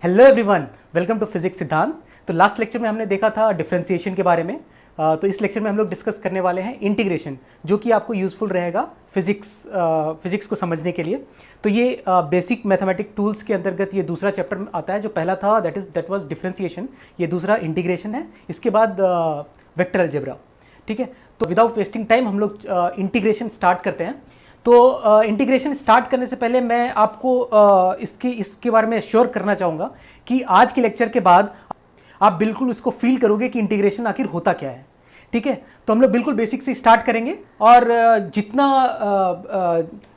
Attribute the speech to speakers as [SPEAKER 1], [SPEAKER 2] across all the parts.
[SPEAKER 1] Hello everyone, welcome to physics Siddhant. तो last lecture में हमने देखा था डिफरेंशिएशन के बारे में। तो इस लेक्चर में हम लोग डिस्कस करने वाले हैं इंटीग्रेशन, जो कि आपको यूज़फुल रहेगा फिजिक्स को समझने के लिए। तो ये बेसिक मैथमेटिक टूल्स के अंतर्गत ये दूसरा चैप्टर आता है। जो पहला था दैट वाज डिफरेंशिएशन, ये दूसरा इंटीग्रेशन है, इसके बाद वेक्टर अलजेब्रा। ठीक है, तो विदाउट वेस्टिंग टाइम हम लोग इंटीग्रेशन स्टार्ट करते हैं। तो इंटीग्रेशन स्टार्ट करने से पहले मैं आपको इसके बारे में श्योर करना चाहूँगा कि आज के लेक्चर के बाद आप बिल्कुल इसको फील करोगे कि इंटीग्रेशन आखिर होता क्या है। ठीक है, तो हम लोग बिल्कुल बेसिक से स्टार्ट करेंगे और जितना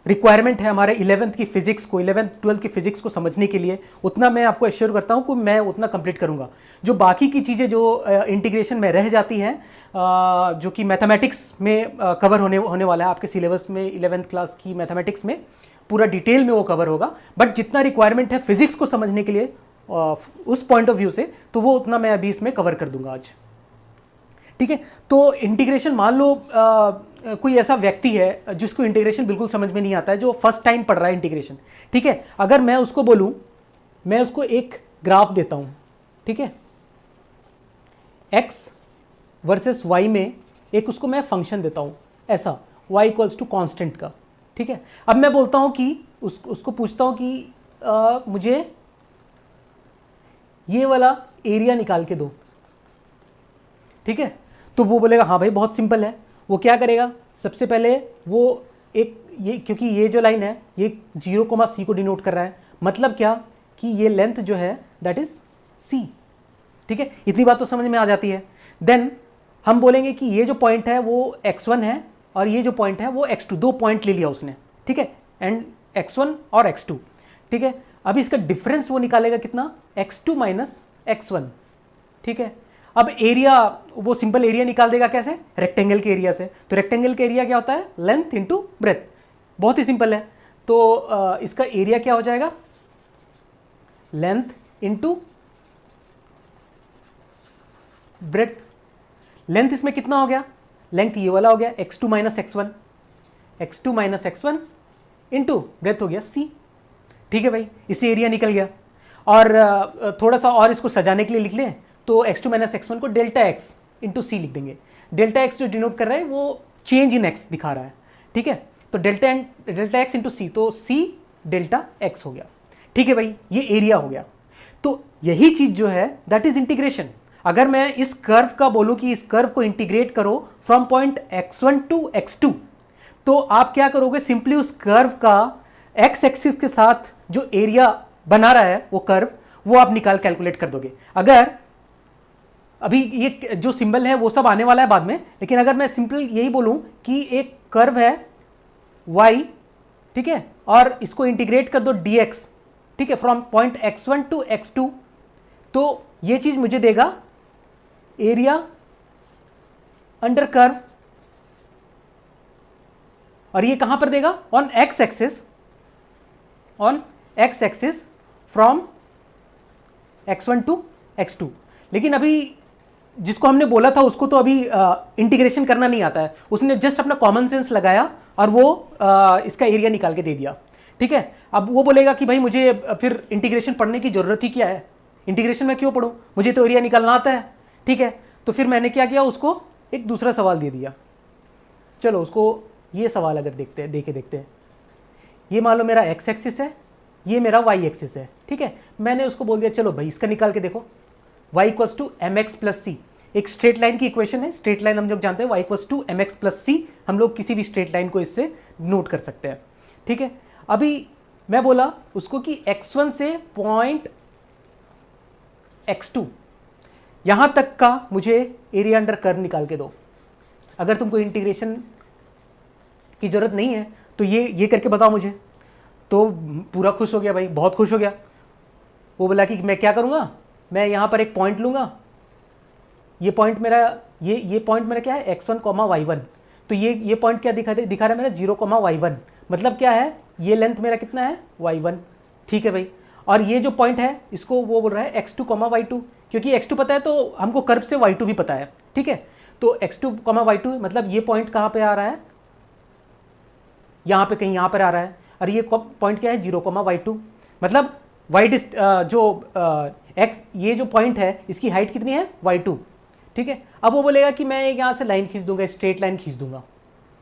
[SPEAKER 1] रिक्वायरमेंट है हमारे 11th की फिजिक्स को, 11th 12th की फिजिक्स को समझने के लिए, उतना मैं आपको एश्योर करता हूँ कि मैं उतना कंप्लीट करूँगा। जो बाकी की चीज़ें जो इंटीग्रेशन में रह जाती हैं, जो कि मैथमेटिक्स में कवर होने वाला है आपके सिलेबस में, 11th क्लास की मैथमेटिक्स में पूरा डिटेल में वो कवर होगा। बट जितना रिक्वायरमेंट है फिजिक्स को समझने के लिए उस पॉइंट ऑफ व्यू से, तो वो उतना मैं अभी इसमें कवर कर दूंगा आज। ठीक है, तो इंटीग्रेशन, मान लो कोई ऐसा व्यक्ति है जिसको इंटीग्रेशन बिल्कुल समझ में नहीं आता है, जो फर्स्ट टाइम पढ़ रहा है इंटीग्रेशन। ठीक है, अगर मैं उसको बोलूं, मैं उसको एक ग्राफ देता हूं, ठीक है, एक्स वर्सेस वाई में एक उसको मैं फंक्शन देता हूं ऐसा, y इक्वल्स टू कॉन्स्टेंट का। ठीक है, अब मैं बोलता हूं कि उसको पूछता हूं कि मुझे ये वाला एरिया निकाल के दो। ठीक है, तो वो बोलेगा हाँ भाई बहुत सिंपल है। वो क्या करेगा, सबसे पहले वो क्योंकि ये जो लाइन है ये 0, c को डिनोट कर रहा है, मतलब क्या कि ये लेंथ जो है दैट इज c। ठीक है, इतनी बात तो समझ में आ जाती है। देन हम बोलेंगे कि ये जो पॉइंट है वो x1 है और ये जो पॉइंट है वो x2, दो पॉइंट ले लिया उसने। ठीक है, एंड x1 और x2। ठीक है, अब इसका डिफरेंस वो निकालेगा कितना, x2 माइनस x1। ठीक है, अब एरिया वो सिंपल एरिया निकाल देगा कैसे, रेक्टेंगल के एरिया से। तो रेक्टेंगल के एरिया क्या होता है, लेंथ इंटू ब्रेथ, बहुत ही सिंपल है। तो इसका एरिया क्या हो जाएगा, लेंथ इंटू ब्रेथ। लेंथ इसमें कितना हो गया, लेंथ ये वाला हो गया x2 minus x1, x2 minus x1 into breadth हो गया c। ठीक है भाई, इससे एरिया निकल गया। और थोड़ा सा और इसको सजाने के लिए लिख लें तो x2 माइनस x1 को डेल्टा x इंटू सी लिख देंगे। डेल्टा x जो डिनोट कर रहा है वो चेंज इन x दिखा रहा है। ठीक है, तो डेल्टा x इंटू सी, तो c डेल्टा x हो गया। ठीक है भाई, ये एरिया हो गया। तो यही चीज जो है दैट इज इंटीग्रेशन। अगर मैं इस कर्व का बोलूं कि इस कर्व को इंटीग्रेट करो from point x1 to x2, तो आप क्या करोगे, सिंपली उस कर्व का x एक्सिस के साथ जो एरिया बना रहा है वो कर्व, वो आप निकाल कैलकुलेट कर दोगे। अगर अभी ये जो सिंबल है वो सब आने वाला है बाद में, लेकिन अगर मैं सिंपल यही बोलूं कि एक कर्व है y, ठीक है, और इसको इंटीग्रेट कर दो dx, ठीक है, from point x1 to x2, तो ये चीज मुझे देगा एरिया अंडर कर्व। और ये कहां पर देगा, on x axis from x1 to x2। लेकिन अभी जिसको हमने बोला था उसको तो अभी इंटीग्रेशन करना नहीं आता है, उसने जस्ट अपना कॉमन सेंस लगाया और वो इसका एरिया निकाल के दे दिया। ठीक है, अब वो बोलेगा कि भाई मुझे फिर इंटीग्रेशन पढ़ने की जरूरत ही क्या है, इंटीग्रेशन में क्यों पढ़ूं, मुझे तो एरिया निकालना आता है। ठीक है, तो फिर मैंने क्या किया, उसको एक दूसरा सवाल दे दिया। चलो उसको ये सवाल अगर देखते हैं, ये मान लो मेरा x एक्सिस है, ये मेरा y एक्सिस है। ठीक है, मैंने उसको बोल दिया चलो भाई इसका निकाल के देखो, y equals to M X plus C. एक स्ट्रेट लाइन की इक्वेशन है, स्ट्रेट लाइन हम लोग जानते हैं y equals to M X plus C, हम लोग किसी भी स्ट्रेट लाइन को इससे नोट कर सकते हैं। ठीक है, अभी मैं बोला उसको कि x1 से पॉइंट x2 यहां तक का मुझे एरिया अंडर कर्व निकाल के दो। अगर तुमको इंटीग्रेशन की जरूरत नहीं है तो ये करके बताओ मुझे। तो पूरा खुश हो गया भाई, बहुत खुश हो गया। वो बोला कि मैं क्या करूंगा, मैं यहां पर एक पॉइंट लूंगा, ये पॉइंट मेरा ये पॉइंट मेरा क्या है, x1, y1। तो ये पॉइंट क्या दिखा रहा है मेरा, 0, y1, मतलब क्या है, ये लेंथ मेरा कितना है, y1। ठीक है भाई, और ये जो पॉइंट है इसको वो बोल रहा है x2, y2, क्योंकि x2 पता है तो हमको कर्व से y2 भी पता है। ठीक है, तो x2, y2 मतलब ये पॉइंट कहाँ पे आ रहा है, यहाँ पे कहीं यहाँ पर आ रहा है, और ये पॉइंट क्या है, 0, y2, मतलब जो एक्स ये जो पॉइंट है इसकी हाइट कितनी है y2, ठीक है। अब वो बोलेगा कि मैं यहाँ से लाइन खींच दूंगा, स्ट्रेट लाइन खींच दूंगा,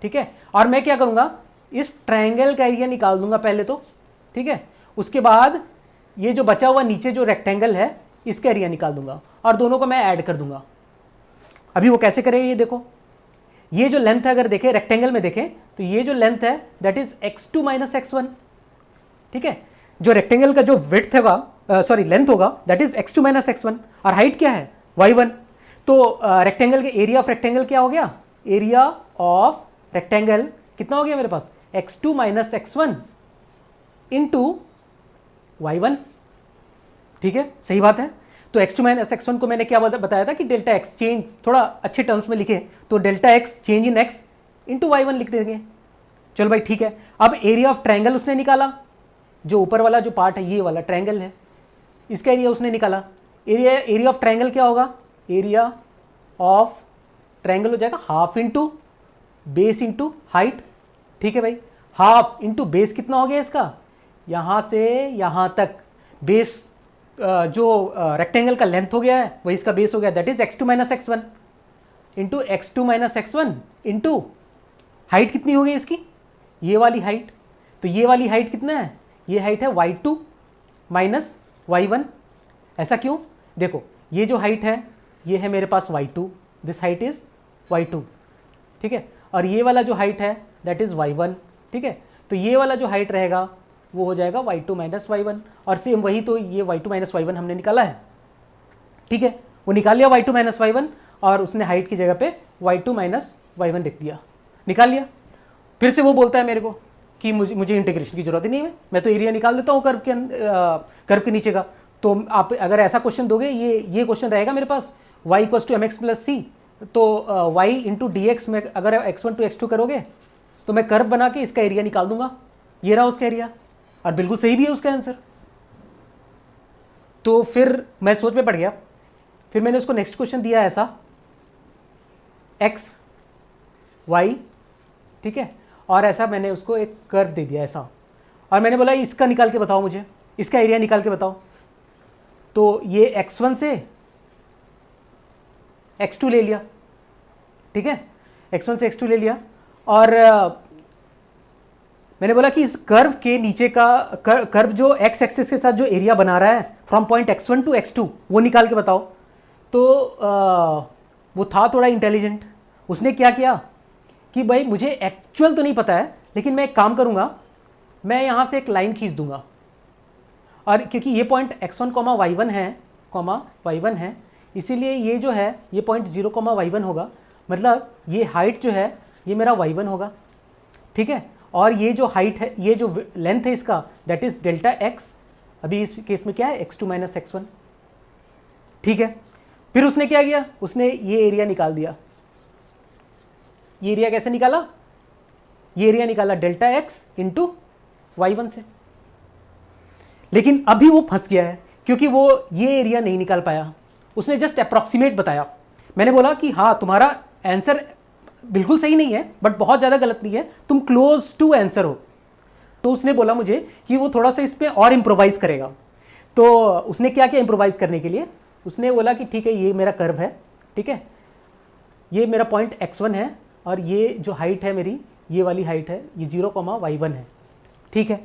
[SPEAKER 1] ठीक है। और मैं क्या करूँगा, इस ट्रायंगल का एरिया निकाल दूंगा पहले तो, ठीक है। उसके बाद ये जो बचा हुआ नीचे जो रेक्टेंगल है इसका एरिया निकाल दूंगा और दोनों को मैं ऐड कर दूंगा। अभी वो कैसे करेगा ये देखो, ये जो लेंथ है अगर देखें रेक्टेंगल में देखें तो ये जो लेंथ है that is x2 minus x1, ठीक है। जो रेक्टेंगल का जो विड्थ होगा, सॉरी लेंथ होगा that is x2 minus x1 और हाइट क्या है y1। तो रेक्टेंगल के एरिया ऑफ रेक्टेंगल क्या हो गया, एरिया ऑफ रेक्टेंगल कितना हो गया मेरे पास x2 minus x1 into y1, ठीक है, सही बात है। तो x2 माइनस x1 को मैंने क्या बताया था कि डेल्टा x चेंज, थोड़ा अच्छे टर्म्स में लिखे तो delta x change in x into y1 लिख देंगे। चलो भाई ठीक है। अब एरिया ऑफ ट्रायंगल उसने निकाला, जो ऊपर वाला जो पार्ट है ये वाला ट्रायंगल है, इसका एरिया उसने निकाला। एरिया ऑफ ट्रायंगल क्या होगा, एरिया ऑफ ट्रायंगल हो जाएगा half into base into height, ठीक है भाई। हाफ इंटू बेस कितना हो गया इसका, यहाँ से यहाँ तक बेस जो रेक्टेंगल का लेंथ हो गया है वही इसका बेस हो गया, that is x2 minus x1 into x2 minus x1 into height कितनी हो गई इसकी, ये वाली हाइट। तो ये वाली हाइट कितना है, ये हाइट है y2 माइनस y1। ऐसा क्यों, देखो ये जो हाइट है ये है मेरे पास y2, this height is y2, ठीक है। और ये वाला जो हाइट है दैट इज y1, ठीक है। तो ये वाला जो हाइट रहेगा वो हो जाएगा y2 माइनस y1 और सेम वही तो ये y2 माइनस y1 हमने निकाला है, ठीक है। वो निकाल लिया y2 माइनस y1 और उसने हाइट की जगह पे y2 माइनस y1 लिख दिया, निकाल लिया। फिर से वो बोलता है मेरे को कि मुझे इंटीग्रेशन की जरूरत ही नहीं है, मैं तो एरिया निकाल देता हूँ कर्व के नीचे का। तो आप अगर ऐसा क्वेश्चन दोगे, ये क्वेश्चन रहेगा मेरे पास y equals to M X plus C, तो y इंटू डी एक्स में अगर x1 टू x2 करोगे तो मैं कर्व बना के इसका एरिया निकाल दूंगा, ये रहा उसका एरिया, और बिल्कुल सही भी है उसका आंसर। तो फिर मैं सोच में पड़ गया, फिर मैंने उसको नेक्स्ट क्वेश्चन दिया ऐसा x y, ठीक है, और ऐसा मैंने उसको एक कर्व दे दिया ऐसा, और मैंने बोला इसका निकाल के बताओ, मुझे इसका एरिया निकाल के बताओ। तो ये x1 से x2 ले लिया, ठीक है, x1 से x2 ले लिया, और मैंने बोला कि इस कर्व के नीचे का कर्व जो x एक्सिस के साथ जो एरिया बना रहा है from point x1 to x2 वो निकाल के बताओ। तो वो था थोड़ा इंटेलिजेंट, उसने क्या किया कि भाई मुझे एक्चुअल तो नहीं पता है लेकिन मैं एक काम करूँगा, मैं यहाँ से एक लाइन खींच दूंगा, और क्योंकि ये पॉइंट x1 y1 है इसीलिए ये जो है ये पॉइंट 0 y1 होगा, मतलब ये हाइट जो है ये मेरा y1 होगा, ठीक है। और ये जो हाइट है, ये जो लेंथ है इसका दैट इज डेल्टा x, अभी इस केस में क्या है x2 माइनस x1, ठीक है। फिर उसने क्या किया, उसने ये एरिया निकाल दिया। ये एरिया कैसे निकाला, ये एरिया निकाला डेल्टा x इंटू y1 से। लेकिन अभी वो फंस गया है क्योंकि वो ये एरिया नहीं निकाल पाया, उसने जस्ट अप्रॉक्सीमेट बताया। मैंने बोला कि हाँ तुम्हारा आंसर बिल्कुल सही नहीं है बट बहुत ज़्यादा गलत नहीं है, तुम क्लोज टू आंसर हो। तो उसने बोला मुझे कि वो थोड़ा सा इस पर और इम्प्रोवाइज़ करेगा। तो उसने क्या किया इम्प्रोवाइज़ करने के लिए, उसने बोला कि ठीक है ये मेरा कर्व है, ठीक है, ये मेरा पॉइंट x1 है और ये जो हाइट है मेरी ये वाली हाइट है, ये 0 y1 है, ठीक है।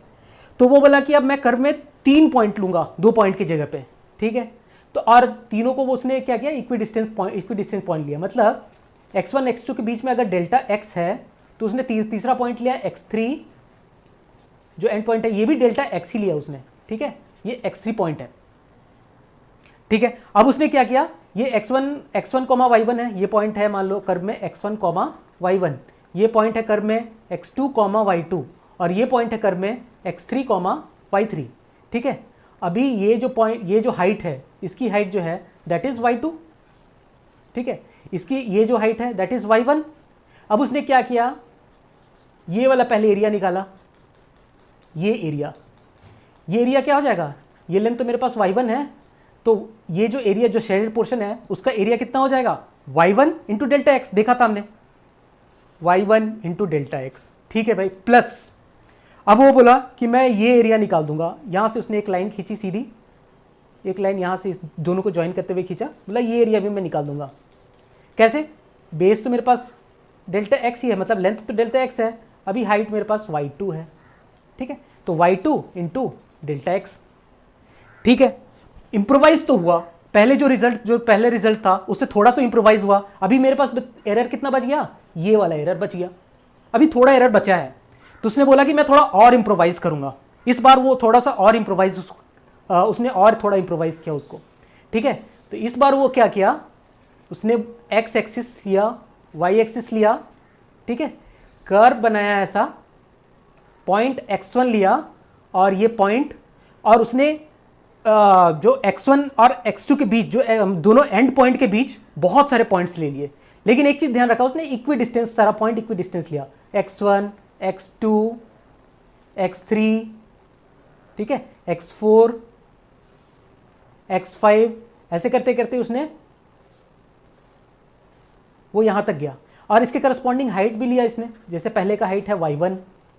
[SPEAKER 1] तो वो बोला कि अब मैं कर्व में 3 पॉइंट लूँगा 2 पॉइंट की जगह पे, ठीक है। तो और तीनों को वो उसने क्या किया इक्वी डिस्टेंस पॉइंट लिया, मतलब x1 x2 के बीच में अगर डेल्टा x है तो उसने तीसरा पॉइंट लिया x3, जो एंड पॉइंट है ये भी डेल्टा x ही लिया उसने, ठीक है, ये x3 पॉइंट है, ठीक है। अब उसने क्या किया, ये x1 y1 है, ये पॉइंट है मान लो कर्व में x1 y1, ये पॉइंट है कर्व में x2 y2 और ये पॉइंट है कर्व में x3 y3, ठीक है। अभी ये जो पॉइंट, ये जो हाइट है इसकी हाइट जो है दैट इज y2, ठीक है, इसकी ये जो हाइट है दैट इज y1। अब उसने क्या किया, ये वाला पहले एरिया निकाला, ये एरिया क्या हो जाएगा, ये लेंथ तो मेरे पास y1 है, तो ये जो एरिया जो शेडेड पोर्शन है उसका एरिया कितना हो जाएगा y1 इंटू डेल्टा एक्स, देखा था हमने y1 इंटू डेल्टा एक्स, ठीक है भाई, प्लस अब वो बोला कि मैं ये एरिया निकाल दूंगा, यहाँ से उसने एक लाइन खींची सीधी, एक लाइन यहाँ से इस दोनों को ज्वाइन करते हुए खींचा, बोला ये एरिया भी मैं निकाल दूंगा। कैसे? बेस तो मेरे पास डेल्टा एक्स ही है, मतलब लेंथ तो डेल्टा एक्स है, अभी हाइट मेरे पास y2 है, ठीक है, तो y2 इंटू डेल्टा एक्स। ठीक है, इंप्रोवाइज तो हुआ, पहले जो पहले रिजल्ट था उससे थोड़ा तो इंप्रोवाइज हुआ। अभी मेरे पास एरर कितना बच गया? ये वाला एरर बच गया, अभी थोड़ा एरर बचा है। तो उसने बोला कि मैं थोड़ा और इंप्रोवाइज करूंगा। इस बार वो थोड़ा सा और इंप्रोवाइज उसने और थोड़ा इंप्रोवाइज किया उसको। ठीक है, तो इस बार वो क्या किया, उसने एक्स एक्सिस लिया, वाई एक्सिस लिया, ठीक है, कर्व बनाया ऐसा, पॉइंट x1 लिया और ये पॉइंट, और उसने जो x1 और x2 के बीच, जो दोनों एंड पॉइंट के बीच बहुत सारे पॉइंट्स ले लिए। लेकिन एक चीज ध्यान रखा, उसने इक्वी डिस्टेंस, सारा पॉइंट इक्वी डिस्टेंस लिया, x1, x2, x3, ठीक है, x4, x5, ऐसे करते करते उसने वो यहां तक गया। और इसके करस्पॉन्डिंग हाइट भी लिया इसने, जैसे पहले का हाइट है y1,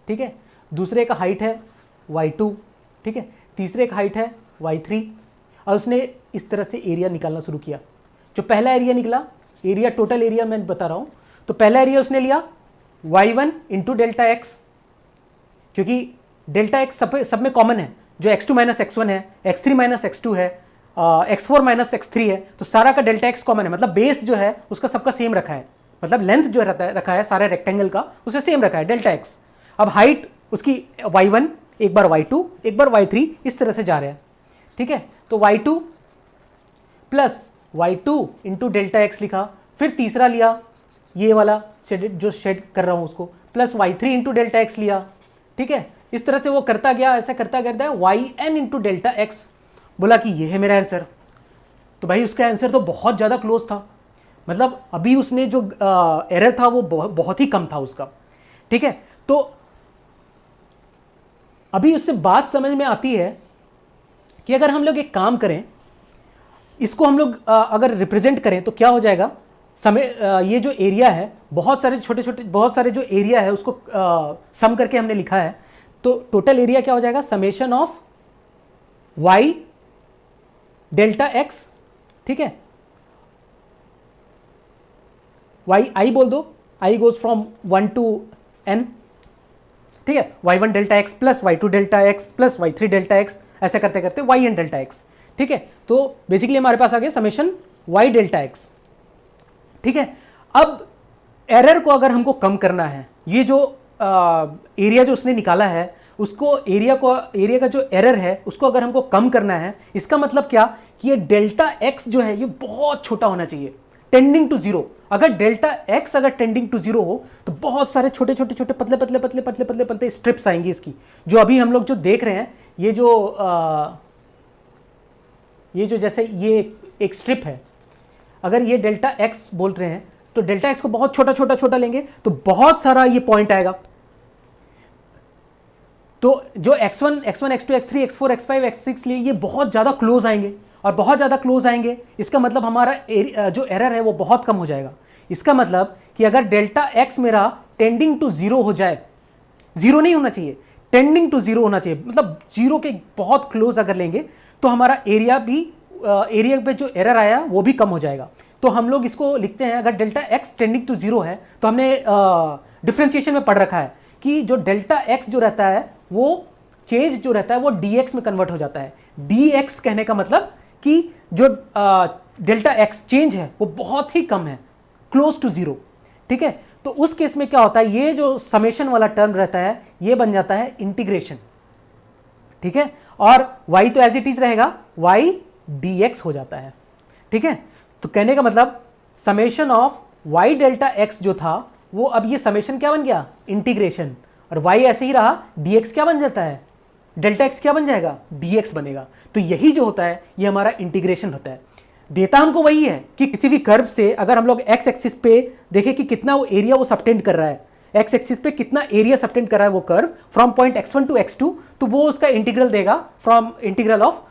[SPEAKER 1] ठीक है, दूसरे का हाइट है y2, ठीक है, तीसरे का हाइट है y3, और उसने इस तरह से एरिया निकालना शुरू किया। जो पहला एरिया निकला, एरिया टोटल एरिया मैं बता रहा हूं, तो पहला एरिया उसने लिया y1 इंटू डेल्टा एक्स, क्योंकि डेल्टा एक्स सब में कॉमन है, जो x2 माइनस x1 है, x3 माइनस x2 है, x4 माइनस x3 है, तो सारा का डेल्टा एक्स कॉमन है, मतलब बेस जो है उसका सबका सेम रखा है, मतलब लेंथ जो रखा है सारे रेक्टेंगल का उसे सेम रखा है डेल्टा एक्स। अब हाइट उसकी y1, एक बार y2, एक बार y3, इस तरह से जा रहे हैं। ठीक है, तो y2 plus y2 into delta x लिखा, फिर तीसरा लिया ये वाला जो शेड कर रहा हूं उसको, plus y3 into delta x लिया। ठीक है, इस तरह से वो करता गया, ऐसा करता करता है yn इंटू डेल्टा एक्स, बोला कि ये है मेरा आंसर। तो भाई उसका आंसर तो बहुत ज़्यादा क्लोज था, मतलब अभी उसने जो एरर था वो बहुत ही कम था उसका। ठीक है, तो अभी उससे बात समझ में आती है कि अगर हम लोग एक काम करें, इसको हम लोग अगर रिप्रेजेंट करें तो क्या हो जाएगा, ये जो एरिया है, बहुत सारे जो एरिया है उसको सम करके हमने लिखा है, तो टोटल एरिया क्या हो जाएगा, summation of y delta X, ठीक है, y i बोल दो, i goes from 1 to n, ठीक है, y1 delta X plus y2 delta X plus y3 delta X, ऐसा करते करते yn डेल्टा एक्स। ठीक है, तो बेसिकली हमारे पास आ गया समेशन y डेल्टा एक्स। ठीक है, अब एरर को अगर हमको कम करना है, ये जो एरिया जो उसने निकाला है उसको, एरिया का जो एरर है उसको अगर हमको कम करना है, इसका मतलब क्या कि ये डेल्टा एक्स जो है ये बहुत छोटा होना चाहिए, टेंडिंग टू जीरो। अगर डेल्टा एक्स अगर टेंडिंग टू जीरो हो तो बहुत सारे छोटे छोटे छोटे पतले पतले पतले पतले पतले पतले स्ट्रिप्स आएंगी इसकी, जो अभी हम लोग जो देख रहे हैं, ये जो जैसे ये एक स्ट्रिप है, अगर ये डेल्टा एक्स बोल रहे हैं तो डेल्टा एक्स को बहुत छोटा छोटा छोटा लेंगे तो बहुत सारा ये पॉइंट आएगा। तो जो x1, x2, x3, x4, x5, x6 लिए ये बहुत ज़्यादा क्लोज आएंगे, और बहुत ज़्यादा क्लोज आएंगे, इसका मतलब हमारा जो एरर है वो बहुत कम हो जाएगा। इसका मतलब कि अगर डेल्टा x मेरा टेंडिंग टू जीरो हो जाए, जीरो नहीं होना चाहिए, टेंडिंग टू जीरो होना चाहिए, मतलब जीरो के बहुत क्लोज अगर लेंगे तो हमारा एरिया पे जो एरर आया वो भी कम हो जाएगा। तो हम लोग इसको लिखते हैं, अगर delta x tending to zero है, तो हमने डिफ्रेंशिएशन में पढ़ रखा है कि जो डेल्टा x जो रहता है वो चेंज जो रहता है वो dx में कन्वर्ट हो जाता है। dx कहने का मतलब कि जो डेल्टा x चेंज है वो बहुत ही कम है, क्लोज टू जीरो। ठीक है, तो उस केस में क्या होता है, ये जो समेशन वाला टर्म रहता है ये बन जाता है इंटीग्रेशन। ठीक है, और y तो एज इट इज रहेगा, y dx हो जाता है। ठीक है, तो कहने का मतलब summation of y delta x जो था वो अब ये समेशन क्या बन गया, इंटीग्रेशन, और y ऐसे ही रहा, dx क्या बन जाता है, डेल्टा x क्या बन जाएगा, dx बनेगा। तो यही जो होता है ये हमारा इंटीग्रेशन होता है। देता हमको वही है कि किसी भी कर्व से अगर हम लोग x एक्सिस पे देखें कि कितना वो एरिया वो सबटेंड कर रहा है, x एक्सिस पे कितना एरिया सबटेंड कर रहा है वो curve from point x1 to x2, तो वो उसका इंटीग्रल देगा फ्रॉम इंटीग्रल ऑफ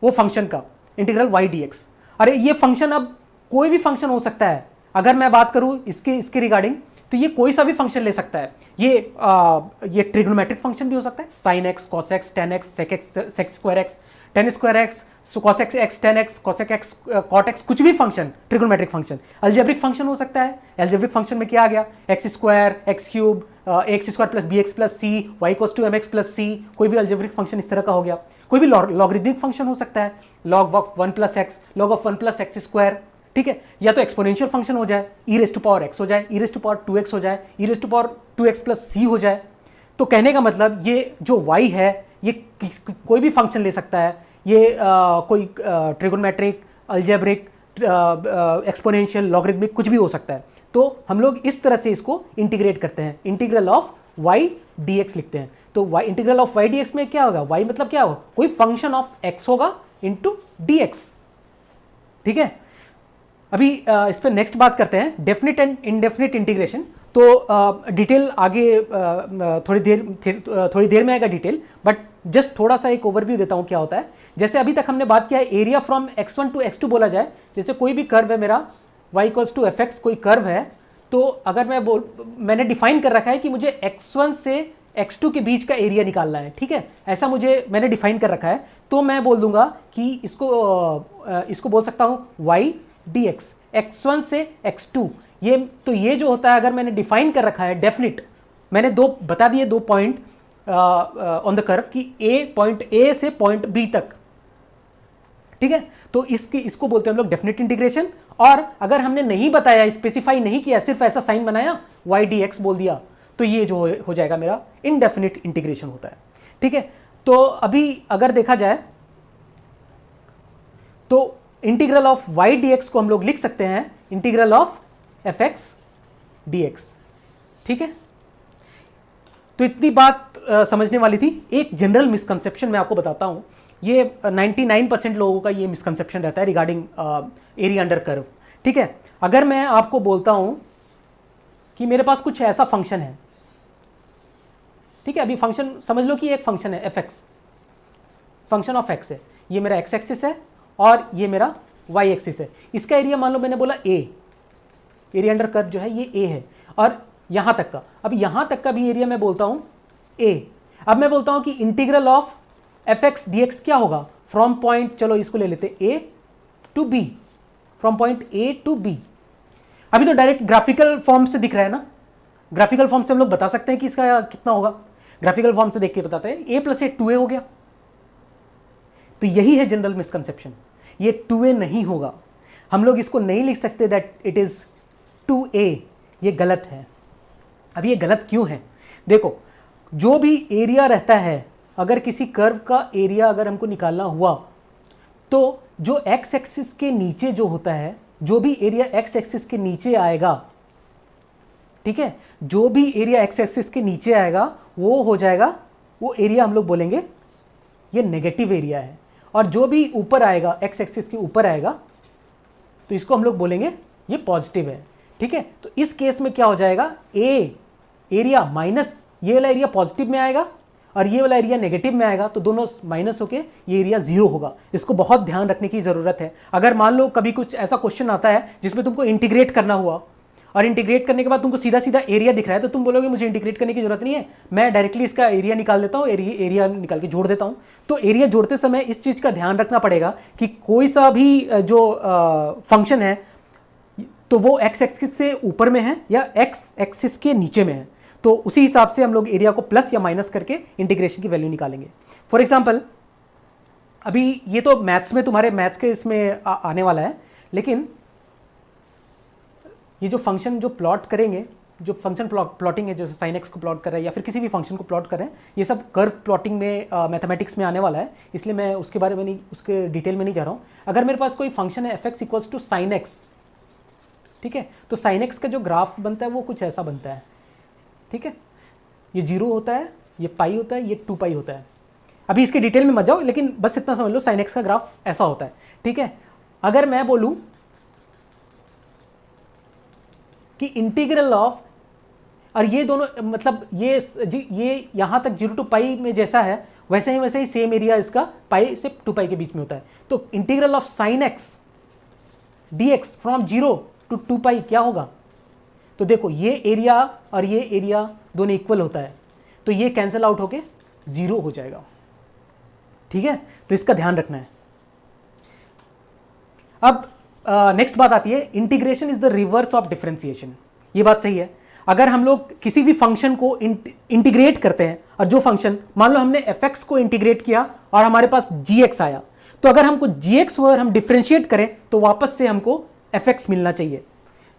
[SPEAKER 1] वो फंक्शन का, इंटीग्रल y dx। अरे ये फंक्शन अब कोई भी फंक्शन हो सकता है, अगर मैं बात करूं इसके रिगार्डिंग तो ये कोई सा भी फंक्शन ले सकता है। ये ट्रिग्नोमेट्रिक फंक्शन भी हो सकता है, sine X, cos X, tan X, sec square X, tan square X, cos X, tan X, cosec X, cot X, कुछ भी function trigonometric function. Algebraic function हो सकता है। अलजेब्रिक फंक्शन में क्या आ गया, X square, X cube, x square plus B x plus C, Y equals to M X plus C, कोई भी अलजेब्रिक फंक्शन इस तरह का हो गया। कोई भी लॉगरिथमिक फंक्शन हो सकता है, log of 1 plus X, log of 1 plus x square, ठीक है। या तो एक्सपोनेंशियल फंक्शन हो जाए, E raise to power X हो जाए, E raise to power 2x हो जाए, E raise to power 2x plus C हो जाए। तो कहने का मतलब ये जो y है ये कोई भी फंक्शन ले सकता है। ये कोई ट्रिगोनमेट्रिक, अलजेब्रिक, एक्सपोनेंशियल, लॉगरिथमिक कुछ भी हो सकता है। तो हम लोग इस तरह से इसको इंटीग्रेट करते हैं, इंटीग्रल ऑफ y dx लिखते हैं। तो y integral of y dx में क्या होगा, y मतलब क्या होगा, कोई फंक्शन ऑफ x होगा इंटू dx, ठीक है। अभी इस पर नेक्स्ट बात करते हैं, डेफिनिट एंड इनडेफिनिट इंटीग्रेशन। तो डिटेल आगे थोड़ी देर में आएगा डिटेल, बट जस्ट थोड़ा सा एक ओवरव्यू देता हूँ क्या होता है। जैसे अभी तक हमने बात किया है area from x1 to x2 बोला जाए। जैसे कोई भी कर्व है मेरा y equals to F X, कोई कर्व है, तो अगर मैंने डिफाइन कर रखा है कि मुझे x1 से x2 के बीच का एरिया निकालना है, ठीक है, ऐसा मैंने डिफाइन कर रखा है। तो मैं बोल दूंगा कि इसको बोल सकता हूँ y dx, x1 से x2। ये जो होता है, अगर मैंने डिफाइन कर रखा है डेफिनिट, मैंने बता दिए दो पॉइंट ऑन द कर्व कि पॉइंट ए से पॉइंट बी तक, ठीक है। तो इसको बोलते हैं हम लोग डेफिनिट इंटीग्रेशन। और अगर हमने नहीं बताया, स्पेसिफाई नहीं किया, सिर्फ ऐसा साइन बनाया y dx बोल दिया, तो ये जो हो जाएगा मेरा इनडेफिनिट इंटीग्रेशन होता है, ठीक है। तो अभी अगर देखा जाए तो इंटीग्रल ऑफ y dx को हम लोग लिख सकते हैं integral of F x dx, ठीक है। तो इतनी बात समझने वाली थी। एक जनरल मिसकंसेप्शन मैं आपको बताता हूं, ये 99% लोगों का ये मिसकंसेप्शन रहता है रिगार्डिंग एरिया अंडर कर्व, ठीक है। अगर मैं आपको बोलता हूं कि मेरे पास कुछ ऐसा फंक्शन है, ठीक है, अभी फंक्शन समझ लो कि एक फंक्शन है F x, function of x है, ये मेरा एक्स एक्सिस है और ये मेरा वाई एक्सिस है। इसका एरिया मान लो मैंने बोला ए, एरिया अंडर कर्व जो है ये ए है, और यहां तक का, अब यहां तक का भी एरिया मैं बोलता हूं ए। अब मैं बोलता हूं कि integral of F X D X क्या होगा, फ्रॉम पॉइंट, चलो इसको ले लेते A to B, from point A to B. अभी तो डायरेक्ट ग्राफिकल फॉर्म से दिख रहा है ना, ग्राफिकल फॉर्म से हम लोग बता सकते हैं कि इसका कितना होगा। ग्राफिकल फॉर्म से देख के बताते हैं, ए प्लस ए 2a हो गया। तो यही है जनरल मिसकंसेप्शन, ये 2a नहीं होगा। हम लोग इसको नहीं लिख सकते दैट इट इज 2a, ये गलत है। अब ये गलत क्यों है, देखो, जो भी एरिया रहता है, अगर किसी कर्व का एरिया अगर हमको निकालना हुआ, तो जो एक्स एक्सिस के नीचे जो होता है, जो भी एरिया एक्स एक्सिस के नीचे आएगा, ठीक है, जो भी एरिया एक्स एक्सिस के नीचे आएगा वो हो जाएगा, वो एरिया हम लोग बोलेंगे ये नेगेटिव एरिया है। और जो भी ऊपर आएगा, एक्स एक्सिस के ऊपर आएगा, तो इसको हम लोग बोलेंगे ये पॉजिटिव है, ठीक है। तो इस केस में क्या हो जाएगा, ए एरिया माइनस ये वाला एरिया पॉजिटिव में आएगा और ये वाला एरिया नेगेटिव में आएगा, तो दोनों माइनस होके ये एरिया जीरो होगा। इसको बहुत ध्यान रखने की ज़रूरत है। अगर मान लो कभी कुछ ऐसा क्वेश्चन आता है जिसमें तुमको इंटीग्रेट करना हुआ, और इंटीग्रेट करने के बाद तुमको सीधा सीधा एरिया दिख रहा है, तो तुम बोलोगे मुझे इंटीग्रेट करने की जरूरत नहीं है, मैं डायरेक्टली इसका एरिया निकाल देता हूँ, एरिया निकाल के जोड़ देता हूँ। तो एरिया जोड़ते समय इस चीज़ का ध्यान रखना पड़ेगा कि कोई सा भी जो फंक्शन है, तो वो एक्स एक्सिस से ऊपर में है या एक्स एक्सिस के नीचे में है, तो उसी हिसाब से हम लोग एरिया को प्लस या माइनस करके इंटीग्रेशन की वैल्यू निकालेंगे। फॉर एग्जाम्पल, अभी ये तो मैथ्स में, तुम्हारे मैथ्स के इसमें आने वाला है, लेकिन ये जो फंक्शन जो प्लॉट करेंगे, जो फंक्शन प्लॉटिंग है, जैसे साइन एक्स को प्लॉट कर रहा है या फिर किसी भी फंक्शन को प्लॉट कर रहे हैं, ये सब कर्व प्लॉटिंग में मैथमेटिक्स में आने वाला है, इसलिए मैं उसके बारे में नहीं, उसके डिटेल में नहीं जा रहा हूँ। अगर मेरे पास कोई फंक्शन है F X equals to sine X, ठीक है, तो साइन एक्स का जो ग्राफ बनता है वो कुछ ऐसा बनता है, ठीक है, ये 0 होता है, ये पाई होता है, ये 2 पाई होता है। अभी इसके डिटेल में मत जाओ, लेकिन बस इतना समझ लो साइन एक्स का ग्राफ ऐसा होता है, ठीक है। अगर मैं बोलूं कि इंटीग्रल ऑफ, और ये दोनों मतलब ये यहां तक 0 टू पाई में जैसा है, वैसे ही सेम एरिया इसका पाई से 2 पाई के बीच में होता है। तो integral of sine X D X from 0 to 2 pi क्या होगा, तो देखो ये एरिया और ये एरिया दोनों इक्वल होता है, तो ये कैंसिल आउट होके 0 हो जाएगा। ठीक है, तो इसका ध्यान रखना है। अब नेक्स्ट बात आती है, integration is the reverse of differentiation. ये बात सही है। अगर हम लोग किसी भी फंक्शन को इंटीग्रेट करते हैं, और जो फंक्शन, मान लो हमने fx को इंटीग्रेट किया और हमारे पास gx आया, तो अगर हमको gx को अगर हम डिफरेंशिएट करें तो वापस से हमको fx मिलना चाहिए।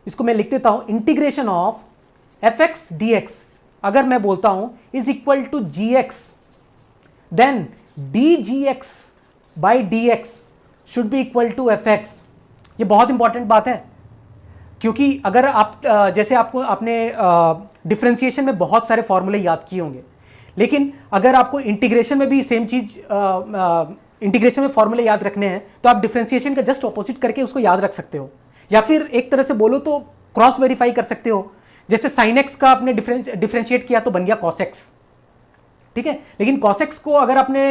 [SPEAKER 1] इसको मैं लिख देता हूं, इंटीग्रेशन ऑफ fx dx अगर मैं बोलता हूं is equal to gx, then dgx by dx should be equal to fx। ये बहुत इंपॉर्टेंट बात है, क्योंकि अगर आप जैसे आपने डिफरेंशिएशन में बहुत सारे फॉर्मूले याद किए होंगे, लेकिन अगर आपको इंटीग्रेशन में भी सेम चीज इंटीग्रेशन में फॉर्मूले याद रखने हैं, तो आप डिफरेंशिएशन का जस्ट ऑपोजिट करके उसको याद रख सकते हो, या फिर एक तरह से बोलो तो क्रॉस वेरीफाई कर सकते हो। जैसे साइन एक्स का आपने डिफरेंशिएट किया तो बन गया कॉस एक्स, ठीक है, लेकिन कॉस एक्स को अगर आपने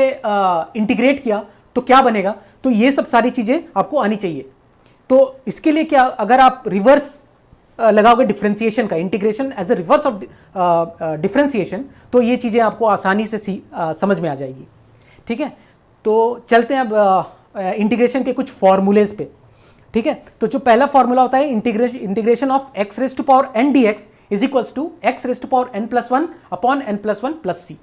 [SPEAKER 1] इंटीग्रेट किया तो क्या बनेगा। तो ये सब सारी चीजें आपको आनी चाहिए। तो इसके लिए क्या, अगर आप रिवर्स लगाओगे डिफरेंशिएशन का, integration as a reverse of differentiation, तो ये चीजें आपको आसानी से समझ में आ जाएगी। ठीक है, तो चलते हैं अब इंटीग्रेशन के कुछ फॉर्मूलेज पे। ठीक है, तो जो पहला फॉर्मूला होता है integration of x raise to power n dx is equals to x raise to power n+1 upon n+1 plus c।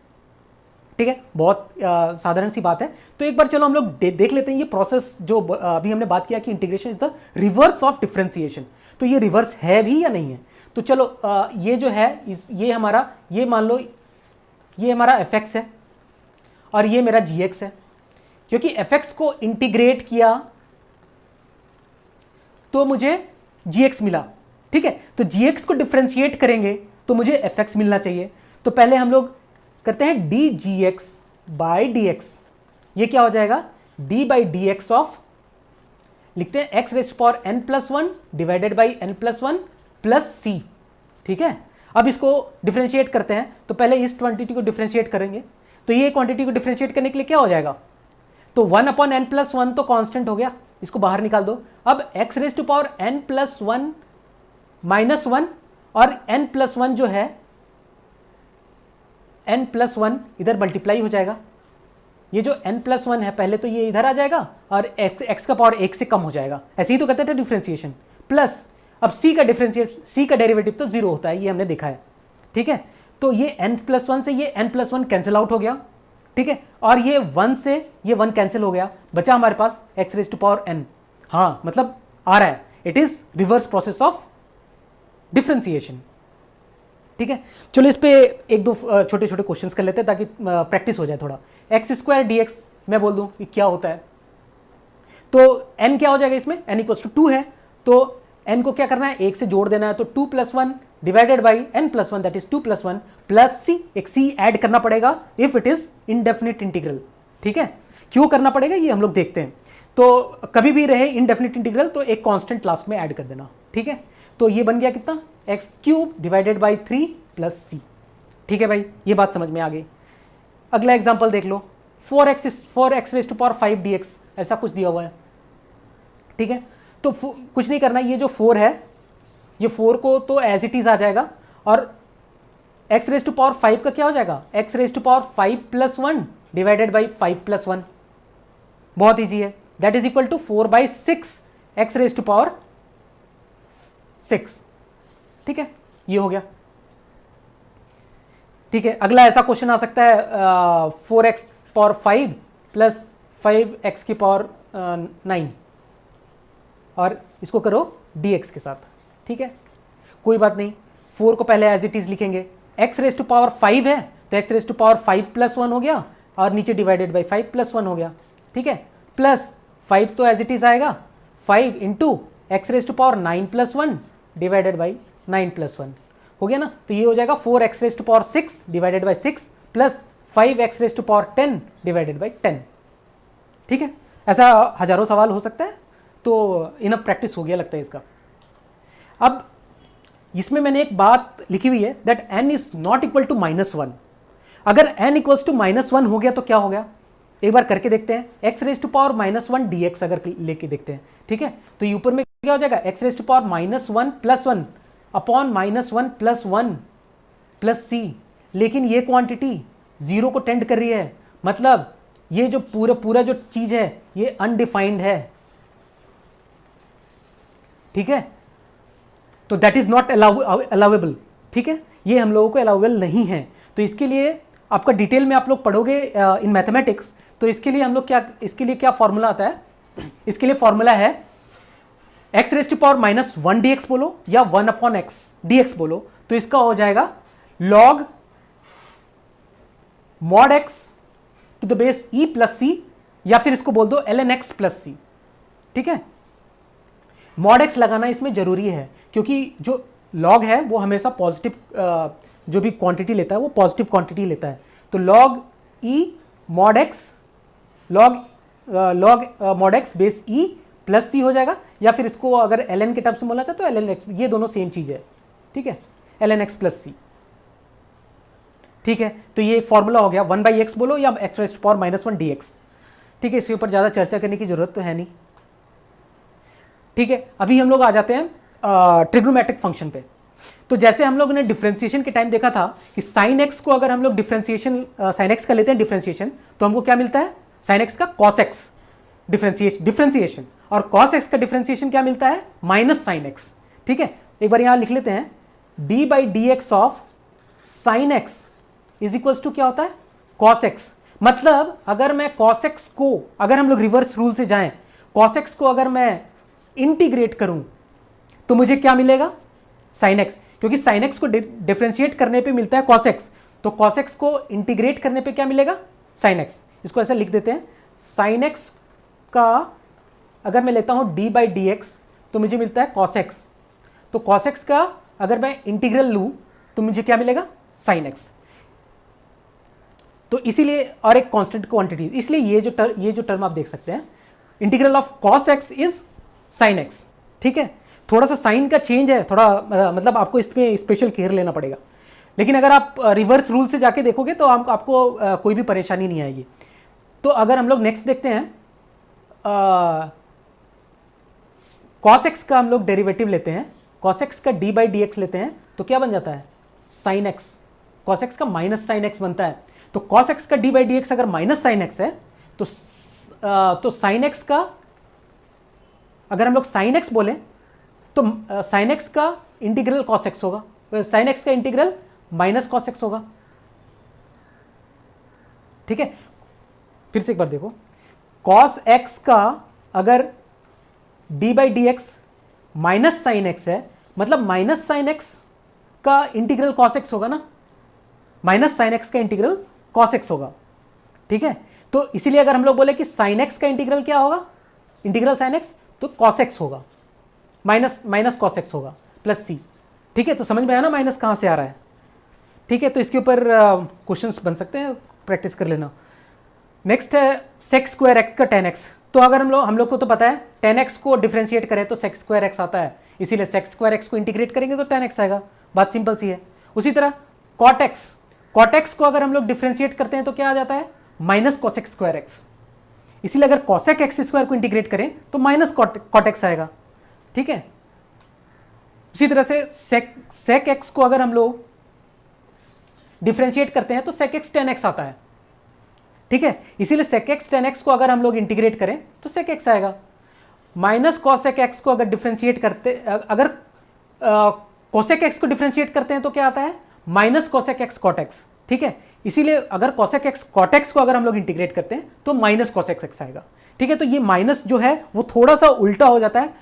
[SPEAKER 1] ठीक है, बहुत साधारण सी बात है। तो एक बार चलो हम लोग देख लेते हैं ये प्रोसेस जो अभी हमने बात किया कि integration is the reverse of differentiation. तो ये रिवर्स है भी या नहीं है। तो चलो ये जो है ये हमारा, ये मान लो ये हमारा fx है और ये मेरा gx है। क्योंकि fx को इंटीग्रेट किया तो मुझे gx मिला। ठीक है, तो gx को डिफरेंशिएट करेंगे तो मुझे fx मिलना चाहिए। तो पहले हम लोग करते हैं dgx बाई dx। ये क्या हो जाएगा, d by D X of, लिखते हैं x raise to power n+1 divided by n+1 plus c। ठीक है, अब इसको डिफरेंशिएट करते हैं, तो पहले इस क्वांटिटी को डिफरेंशिएट करेंगे। तो ये क्वांटिटी को डिफरेंशिएट करने के लिए क्या हो जाएगा, तो 1 अपॉन n+1 तो कांस्टेंट हो गया, इसको बाहर निकाल दो। अब x raise to power n+1 -1 और n+1 जो है n+1 इधर मल्टीप्लाई हो जाएगा। ये जो n+1 है पहले तो ये इधर आ जाएगा और x का पावर 1 से कम हो जाएगा। ऐसे ही तो करते थे डिफरेंशिएशन। प्लस अब c का डेरिवेटिव तो 0 होता है, ये हमने देखा है। ठीक है, तो ये n+1 से ये n+1 कैंसिल आउट हो गया। ठीक है, और ये 1 से ये 1 कैंसिल हो गया, बचा हमारे पास x raise to power n। हाँ, मतलब आ रहा है, it is reverse process of differentiation. ठीक है, चलो इस पे एक दो छोटे छोटे क्वेश्चंस कर लेते हैं ताकि प्रैक्टिस हो जाए थोड़ा। x² dx मैं बोल दूं कि क्या होता है, तो n क्या हो जाएगा इसमें, n = 2 है, तो n को क्या करना है, 1 से जोड़ देना है। तो 2 + 1 divided by n+1 that is 2 + 1 plus c, एक c ऐड करना पड़ेगा if it is indefinite integral. ठीक है, क्यों करना पड़ेगा ये हम लोग देखते हैं। तो कभी भी रहे इनडेफिनिट इंटीग्रल तो एक कांस्टेंट लास्ट में ऐड कर देना। ठीक है, तो ये बन गया कितना, x³ divided by 3 plus c। ठीक है भाई, ये बात समझ में आ गई। अगला एग्जांपल देख लो, 4x raise to power 5 dx, ऐसा कुछ दिया हुआ है। ठीक है, तो कुछ नहीं करना, ये जो 4 है ये 4 को तो एज इट इज आ जाएगा, और x रेज़ टू पावर 5 का क्या हो जाएगा, x raise to power 5 + 1 divided by 5 + 1। बहुत ईजी है, that is equal to 4/6 x raise to power 6। ठीक है, ये हो गया। ठीक है, अगला ऐसा क्वेश्चन आ सकता है 4x पावर 5 प्लस 5x की पावर 9, और इसको करो dx के साथ। ठीक है, कोई बात नहीं, 4 को पहले एज इट इज लिखेंगे। x रेज़ टू पावर 5 है तो x रेज़ टू पावर 5 + 1 हो गया, और नीचे डिवाइडेड बाई 5 + 1 हो गया। ठीक है, प्लस 5 तो एज इट इज आएगा, 5 into x raise to power 9 + 1 divided by 9 + 1 हो गया ना। तो ये हो जाएगा 4x raise to power 6 divided by 6 plus 5x raise to power 10 divided by 10। ठीक है, ऐसा हजारों सवाल हो सकता है, तो इनफ प्रैक्टिस हो गया लगता है इसका। अब इसमें मैंने एक बात लिखी हुई है that n is not equal to -1। अगर n इक्वल्स टू -1 हो गया तो क्या हो गया, एक बार करके देखते हैं। x raise to power -1 dx अगर लेके देखते हैं। ठीक है, तो ऊपर में क्या हो जाएगा, x raise to power -1 + 1 upon -1 + 1 + c, लेकिन ये क्वांटिटी 0 को टेंड कर रही है, मतलब ये जो पूरा जो चीज है ये अनडिफाइंड है, ठीक है, तो दैट इज नॉट अलाउेबल, ठीक है, ये हम लोगों को अलाउेबल नहीं है। तो इसके लिए आपका डिटेल में आप लोग पढ़ोगे इन मैथमेटिक्स, तो इसके लिए हम लोग इसके लिए क्या फॉर्मूला आता है, इसके लिए फॉर्मूला है x⁻⁻1 dx बोलो या 1/x dx बोलो, तो इसका हो जाएगा log mod x to the base e + c, या फिर इसको बोल दो ln x + c, ठीक है। mod x लगाना इसमें जरूरी है, क्योंकि जो log है वो हमेशा पॉजिटिव जो भी क्वांटिटी लेता है वो पॉजिटिव क्वांटिटी लेता है, तो log e mod x log mod x base e + c हो जाएगा, या फिर इसको अगर ln के टर्म से बोलना चाहे तो ln x, ये दोनों सेम चीज है, ठीक है, ln x + c, ठीक है। तो ये एक फॉर्मूला हो गया, 1/x बोलो या x⁻⁻1 dx, ठीक है, इसके ऊपर ज़्यादा चर्चा करने की जरूरत तो है नहीं, ठीक है। अभी हम लोग आ जाते हैं ट्रिग्नोमेट्रिक फंक्शन पे। तो जैसे हम लोग ने डिफरेंशिएशन के टाइम देखा था कि sin x को अगर हम लोग डिफरेंशिएशन sin x का लेते हैं डिफरेंशिएशन, तो हमको क्या मिलता है, sin x का cos x डिफरेंशिएशन, और cos x का डिफरेंशिएशन क्या मिलता है, -sin x, ठीक है। एक बार यहां लिख लेते हैं, d/dx of sin x is equals to क्या होता है, cos x, मतलब अगर मैं cos x को, अगर हम लोग रिवर्स रूल से जाएं, cos x को अगर मैं इंटीग्रेट करूं तो मुझे क्या मिलेगा, sin x, क्योंकि sin x को डिफरेंशिएट करने पे मिलता है cos x, तो cos x को इंटीग्रेट करने पे क्या मिलेगा, sin x। इसको ऐसा लिख देते हैं, sin x का अगर मैं लेता हूं d/dx तो मुझे मिलता है cos x, तो cos x का अगर मैं इंटीग्रल लूं तो मुझे क्या मिलेगा, sin x। तो इसीलिए, और एक कांस्टेंट क्वांटिटी, इसलिए ये जो टर्म आप देख सकते हैं, integral of cos x is sin x, ठीक है। थोड़ा सा साइन का चेंज है, थोड़ा मतलब आपको इसमें स्पेशल केयर लेना पड़ेगा, लेकिन अगर आप रिवर्स रूल से जाके देखोगे तो आपको कोई भी परेशानी नहीं आएगी। तो अगर हम लोग नेक्स्ट देखते हैं, cos x का हम लोग डेरिवेटिव लेते हैं, cos x का d/dx लेते हैं, तो क्या बन जाता है, sin x, cos x का -sin x बनता है, तो cos x का d/dx अगर -sin x है तो sin x का, अगर हम लोग sin x बोले तो sin x का इंटीग्रल cos x होगा, sin x का इंटीग्रल -cos x होगा, ठीक है। फिर से एक बार देखो, cos x का अगर d/dx -sin x है, मतलब -sin x का इंटीग्रल cos x होगा ना, -sin x का इंटीग्रल cos x होगा, ठीक है। तो इसीलिए अगर हम लोग बोले कि sin x का इंटीग्रल क्या होगा, इंटीग्रल sin x, तो cos x होगा, माइनस cos x होगा +c, ठीक है। तो समझ में आया ना माइनस कहाँ से आ रहा है, ठीक है। तो इसके ऊपर क्वेश्चंस बन सकते हैं, प्रैक्टिस कर लेना। नेक्स्ट है sec² x का tan x, तो अगर हम लोग को तो पता है tan x को डिफरेंशिएट करें तो sec² x आता है, इसीलिए sec² x को इंटीग्रेट करेंगे तो tan x आएगा, बात सिंपल सी है। उसी तरह cot x को अगर हम लोग डिफरेंशिएट करते हैं तो क्या आ जाता है, -cos x², इसीलिए अगर cosec x² को इंटीग्रेट करें तो -cot x आएगा, ठीक है। उसी तरह से sec x को अगर हम लोग डिफरेंशिएट करते हैं तो sec x tan x आता है, ठीक है। इसीलिए sec x tan x को अगर हम लोग इंटीग्रेट करें तो sec x आएगा। -cosec x को अगर डिफरेंशिएट करते, अगर cosec x को डिफरेंशिएट करते हैं तो क्या आता है, -cosec x cot x, ठीक है। इसीलिए अगर cosec x cot x को अगर हम लोग इंटीग्रेट करते हैं तो -cosec x आएगा, ठीक है। तो ये माइनस जो है वो थोड़ा सा उल्टा हो जाता है,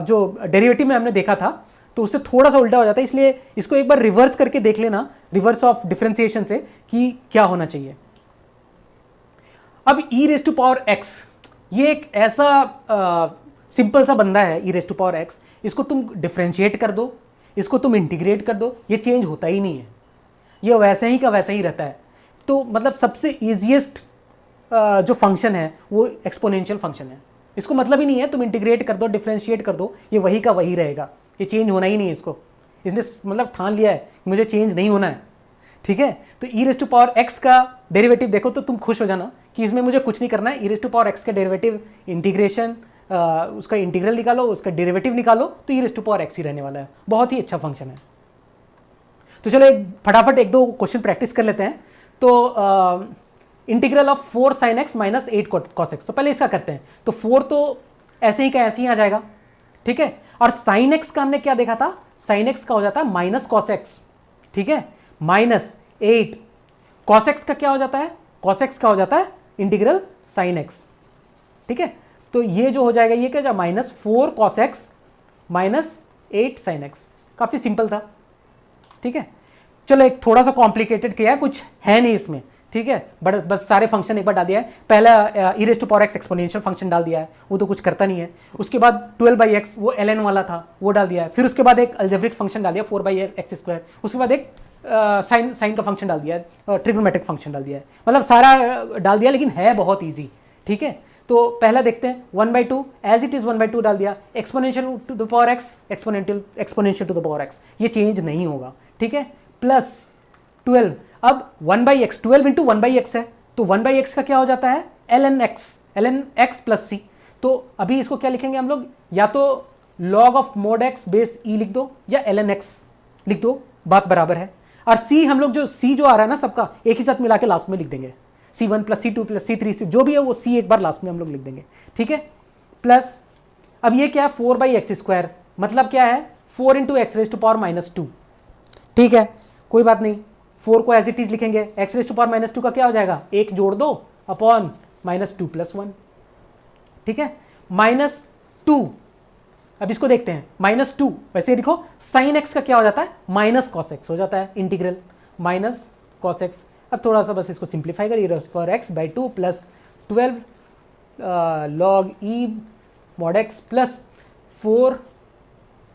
[SPEAKER 1] जो डेरिवेटिव में हमने देखा था तो उससे थोड़ा सा उल्टा हो जाता है, इसलिए इसको एक बार रिवर्स करके देख लेना, रिवर्स ऑफ डिफरेंशिएशन से, कि क्या होना चाहिए। अब e⁻x, ये एक ऐसा सिंपल सा बंदा है e⁻x, इसको तुम डिफरेंशिएट कर दो, इसको तुम इंटीग्रेट कर दो, ये चेंज होता ही नहीं है, ये वैसे ही का वैसा ही रहता है। तो मतलब सबसे ईजिएस्ट जो फंक्शन है वो एक्सपोनेंशियल फंक्शन है, इसको मतलब ही नहीं है तुम इंटीग्रेट कर दो, डिफरेंशिएट कर दो, ये वही का वही रहेगा, ये चेंज होना ही नहीं है। इसको इसने मतलब ठान लिया है मुझे चेंज नहीं होना है, ठीक है। तो e⁻x का डेरिवेटिव देखो तो तुम खुश हो जाना कि इसमें मुझे कुछ नहीं करना है, e⁻x का डेरिवेटिव इंटीग्रेशन उसका इंटीग्रल निकालो, उसका डेरिवेटिव निकालो, तो E raise to power X ही रहने वाला है। बहुत ही अच्छा फंक्शन है। तो चलो एक फटाफट एक दो क्वेश्चन प्रैक्टिस कर लेते हैं। तो integral of 4 sin x minus 8 cos x, तो पहले इसका करते हैं। तो 4 तो ऐसे ही का ऐसे ही आ जाएगा, ठीक है। और sin x का हमने क्या देखा था, sin x का हो जाता है माइनस cos x, ठीक है, माइनस 8 cos x का क्या हो जाता है, cos x का हो जाता है इंटीग्रल sin x, ठीक है। तो ये जो हो जाएगा ये क्या, minus 4 cos x minus 8 sin x। काफी सिंपल था, ठीक है। चलो एक थोड़ा सा कॉम्प्लिकेटेड किया है, कुछ है नहीं इसमें, ठीक है, बट बस सारे फंक्शन एक बार डाल दिया है। पहला E raise to power X exponential function डाल दिया है, वो तो कुछ करता नहीं है। उसके बाद 12/x वो ln वाला था, वो डाल दिया है। फिर उसके बाद एक अलजेब्रिक फंक्शन डाल दिया 4/x²। उसके बाद एक साइन का फंक्शन डाल दिया है, ट्रिग्नोमेट्रिक फंक्शन डाल दिया है। मतलब सारा डाल दिया, लेकिन है बहुत ईजी, ठीक है। तो पहला देखते हैं 1/2 एज इट इज 1/2 डाल दिया, exponential to the power X, exponential to the power X, ये चेंज नहीं होगा, ठीक है, प्लस 12। अब 1/x 12 इंटू 1/x है, तो 1/x का क्या हो जाता है ln x प्लस सी। तो अभी इसको क्या लिखेंगे हम लोग, या तो log of mod x base e लिख दो या ln x लिख दो, बात बराबर है। और c हम लोग जो c जो आ रहा है ना सबका एक ही साथ मिला के लास्ट में लिख देंगे, c1 plus c2 plus c3 जो भी है वो c एक बार लास्ट में हम लोग लिख देंगे, ठीक है। प्लस अब ये क्या है 4/x², मतलब क्या है 4 into X raise to power minus 2, ठीक है, कोई बात नहीं। 4 को एज इट इज लिखेंगे, X raise to power minus 2 का क्या हो जाएगा, एक जोड़ दो अपॉन माइनस 2 प्लस 1, ठीक है, माइनस 2। अब इसको देखते हैं माइनस 2, वैसे देखो साइन एक्स का क्या हो जाता है माइनस कॉस एक्स हो जाता है, इंटीग्रल माइनस कॉस एक्स। अब थोड़ा सा बस इसको सिंप्लीफाई करिए, four X by 2 plus 12 log E mod X plus 4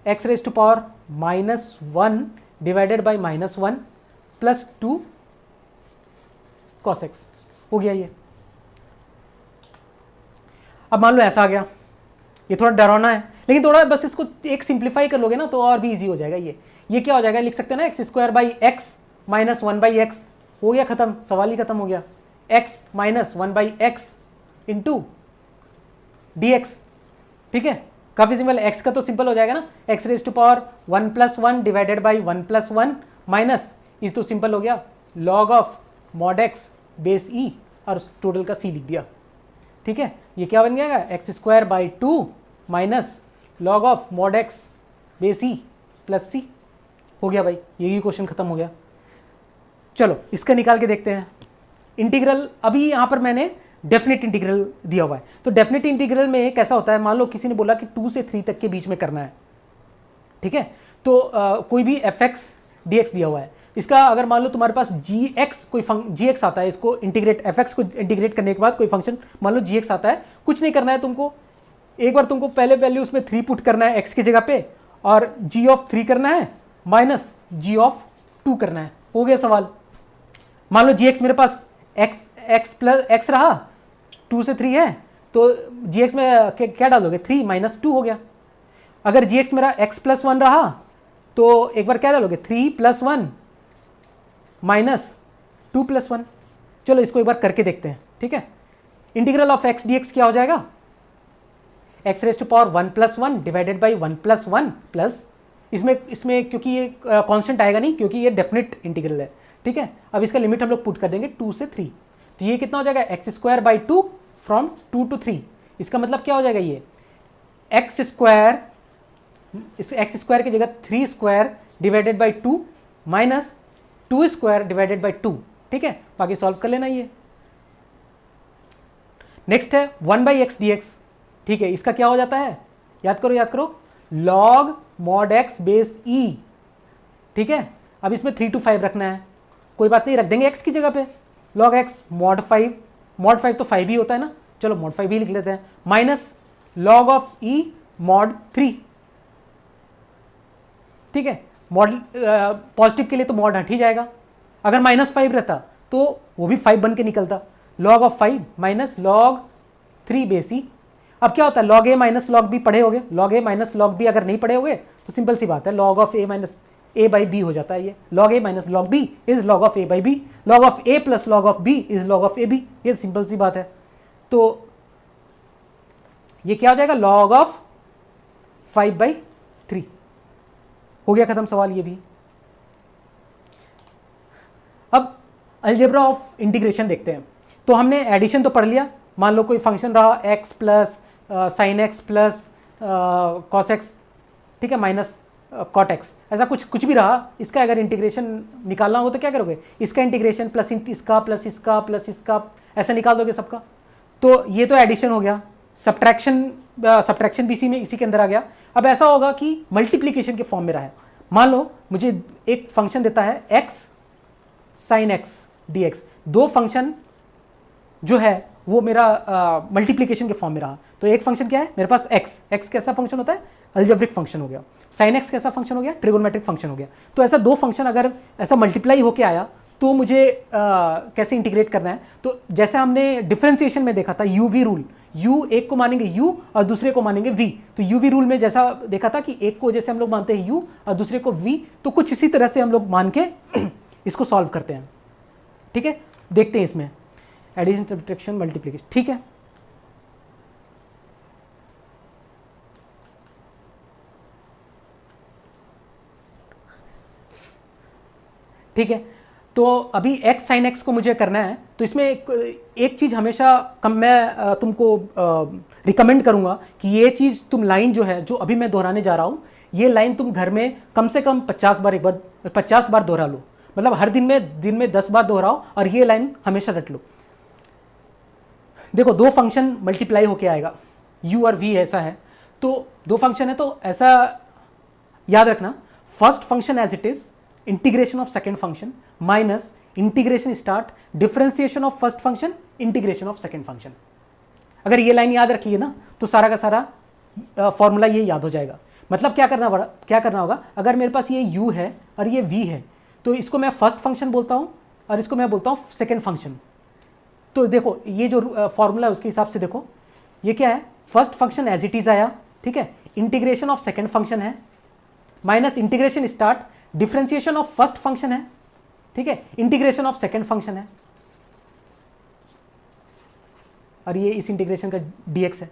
[SPEAKER 1] x raise to power minus 1 divided by minus 1 plus 2 cos x हो गया ये। अब मान लो ऐसा आ गया, ये थोड़ा डरावना है, लेकिन थोड़ा बस इसको एक सिंप्लीफाई कर लोगे ना तो और भी इजी हो जाएगा। ये क्या हो जाएगा, लिख सकते हैं ना x² माइनस 1/x, हो गया खत्म, सवाल ही खत्म हो गया। x minus 1/x into dx, ठीक है, काफी सिंपल। x का तो सिंपल हो जाएगा ना, x raise to power 1 plus 1 divided by 1 plus 1 minus, इस तो सिंपल हो गया log of mod x base e, और टोटल का c लिख दिया, ठीक है। ये क्या बन गया, x² 2 minus log of mod x base e plus c, हो गया भाई, यही क्वेश्चन खत्म हो गया। चलो इसका निकाल के देखते हैं इंटीग्रल। अभी यहाँ पर मैंने डेफिनेट इंटीग्रल दिया हुआ है, तो डेफिनेट इंटीग्रल में कैसा होता है, मान लो किसी ने बोला कि 2 से 3 तक के बीच में करना है, ठीक है, तो कोई भी fx dx दिया हुआ है, इसका अगर मान लो तुम्हारे पास gx कोई gx आता है, इसको इंटीग्रेट fx को इंटीग्रेट करने के बाद कोई फंक्शन मान लो gx आता है, कुछ नहीं करना है तुमको, एक बार तुमको पहले वैल्यू उसमें 3 पुट करना है x की जगह पे, और g ऑफ 3 करना है माइनस g ऑफ 2 करना है, हो गया सवाल। मान लो gx मेरे पास x प्लस x रहा, 2 से 3 है, तो gx में क्या डालोगे, 3 माइनस 2 हो गया। अगर gx मेरा x प्लस 1 रहा तो एक बार क्या डालोगे, 3 प्लस 1 माइनस 2 प्लस 1। चलो इसको एक बार करके देखते हैं, ठीक है। इंटीग्रल ऑफ x dx क्या हो जाएगा, x raise to power 1 plus 1 divided by 1 plus 1 plus, इसमें क्योंकि ये कांस्टेंट आएगा नहीं क्योंकि ये डेफिनेट इंटीग्रल है, ठीक है। अब इसका लिमिट हम लोग पुट कर देंगे 2 से 3, तो ये कितना हो जाएगा, x² 2 फ्रॉम 2 to 3। इसका मतलब क्या हो जाएगा, ये x² की जगह 3² divided by 2 minus 2² divided by 2, ठीक है। बाकी सॉल्व कर लेना ये। नेक्स्ट है 1/x dx, ठीक है, इसका क्या हो जाता है, याद करो log mod x base e, ठीक है। अब इसमें 3 to 5 रखना है, कोई बात नहीं, रख देंगे x की जगह पे, log x mod 5 तो 5 ही होता है ना, चलो mod 5 ही लिख लेते हैं, minus log of e mod 3, ठीक है। मॉडल पॉजिटिव के लिए तो मॉड हट ही जाएगा, अगर -5 रहता तो वो भी 5 बन के निकलता, log of 5 minus log 3 base E. अब क्या होता है, log a minus log b पढ़े होगे, log a minus log b अगर नहीं पढ़े होगे तो सिंपल सी बात है, log of a minus a by b हो जाता है ये, log a minus log b is log of a by b, log of a plus log of b is log of ab, ये सिंपल सी बात है। तो ये क्या हो जाएगा, log ऑफ 5/3। हो गया खत्म सवाल ये भी। अब अलजेब्रा ऑफ इंटीग्रेशन देखते हैं। तो हमने एडिशन तो पढ़ लिया, मान लो कोई फंक्शन रहा x plus sign X plus cos x, ठीक है, माइनस कॉट एक्स, ऐसा कुछ भी रहा, इसका अगर इंटीग्रेशन निकालना हो तो क्या करोगे, इसका इंटीग्रेशन प्लस इसका प्लस इसका प्लस इसका, ऐसा निकाल दोगे सबका। तो ये तो एडिशन हो गया। सब्ट्रैक्शन भी इसी के अंदर आ गया। अब ऐसा होगा कि मल्टीप्लीकेशन के फॉर्म में रहा है। मान लो मुझे एक फंक्शन देता है x sine X D x, दो फंक्शन जो है वो मेरा मल्टीप्लीकेशन के फॉर्म में रहा। तो एक फंक्शन क्या है मेरे पास x कैसा फंक्शन होता है, अल्जेब्रिक फंक्शन हो गया। साइन एक्स कैसा फंक्शन हो गया, ट्रिगोनोमेट्रिक फंक्शन हो गया। तो ऐसा दो फंक्शन अगर ऐसा मल्टीप्लाई होके आया तो मुझे कैसे इंटीग्रेट करना है। तो जैसे हमने डिफरेंशिएशन में देखा था यूवी रूल, u एक को मानेंगे u और दूसरे को मानेंगे v। तो यूवी रूल में जैसा देखा था कि एक को जैसे हम लोग मानते हैं u और दूसरे को v, तो कुछ इसी तरह से हम लोग मान के इसको सॉल्व करते हैं। ठीक है, देखते हैं इसमें एडिशन सब्ट्रैक्शन मल्टीप्लिकेशन। ठीक है, ठीक है। तो अभी x साइन एक्स को मुझे करना है। तो इसमें एक चीज़ हमेशा मैं तुमको रिकमेंड करूंगा कि ये चीज़ तुम लाइन जो है, जो अभी मैं दोहराने जा रहा हूँ, ये लाइन तुम घर में कम से कम 50 बार दोहरा लो। मतलब हर दिन में 10 बार दोहराओ और ये लाइन हमेशा रट लो। देखो दो फंक्शन मल्टीप्लाई होके आएगा, u और v ऐसा है। तो दो फंक्शन है तो ऐसा याद रखना, first function as it is integration of second function minus integration start differentiation of first function integration of second function. अगर ये लाइन याद रखिए ना तो सारा का सारा फॉर्मूला ये याद हो जाएगा। मतलब क्या करना होगा, अगर मेरे पास ये u है और ये v है तो इसको मैं फर्स्ट फंक्शन बोलता हूँ और इसको मैं बोलता हूँ सेकेंड फंक्शन। तो देखो ये जो फॉर्मूला है उसके हिसाब से देखो, ये क्या है, first function as it is आया, ठीक है, इंटीग्रेशन ऑफ सेकेंड फंक्शन है minus integration start differentiation of first function है, ठीक है, इंटीग्रेशन ऑफ सेकेंड फंक्शन है और ये इस इंटीग्रेशन का dx है।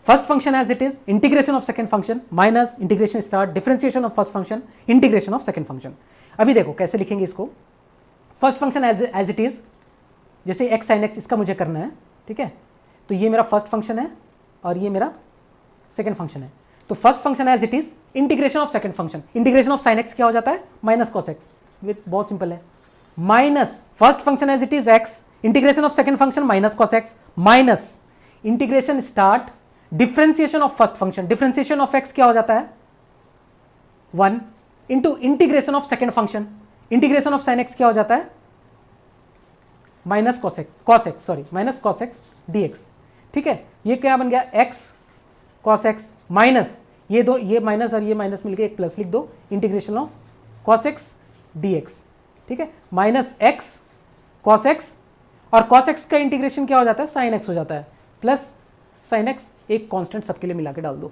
[SPEAKER 1] First function as it is integration of second function minus integration start differentiation of first function integration of second function. अभी देखो कैसे लिखेंगे इसको, first function as it is, जैसे x साइन एक्स इसका मुझे करना है, ठीक है। तो ये मेरा फर्स्ट फंक्शन है और ये मेरा सेकेंड फंक्शन है। तो first function as it is integration of second function, integration of sine x क्या हो जाता है, माइनस कॉस एक्स, बहुत सिंपल है, minus first function as it is x integration of second function minus cos x minus integration start differentiation of first function, differentiation of x क्या हो जाता है 1 into integration of second function, integration of sine x क्या हो जाता है minus cos x dx। ठीक है, ये क्या बन गया x cos x माइनस ये माइनस और ये माइनस मिलके एक प्लस लिख दो, integration of cos x dx। ठीक है, माइनस x cos x और cos x का इंटीग्रेशन क्या हो जाता है, sin x हो जाता है, प्लस sin x, एक कांस्टेंट सबके लिए मिला के डाल दो।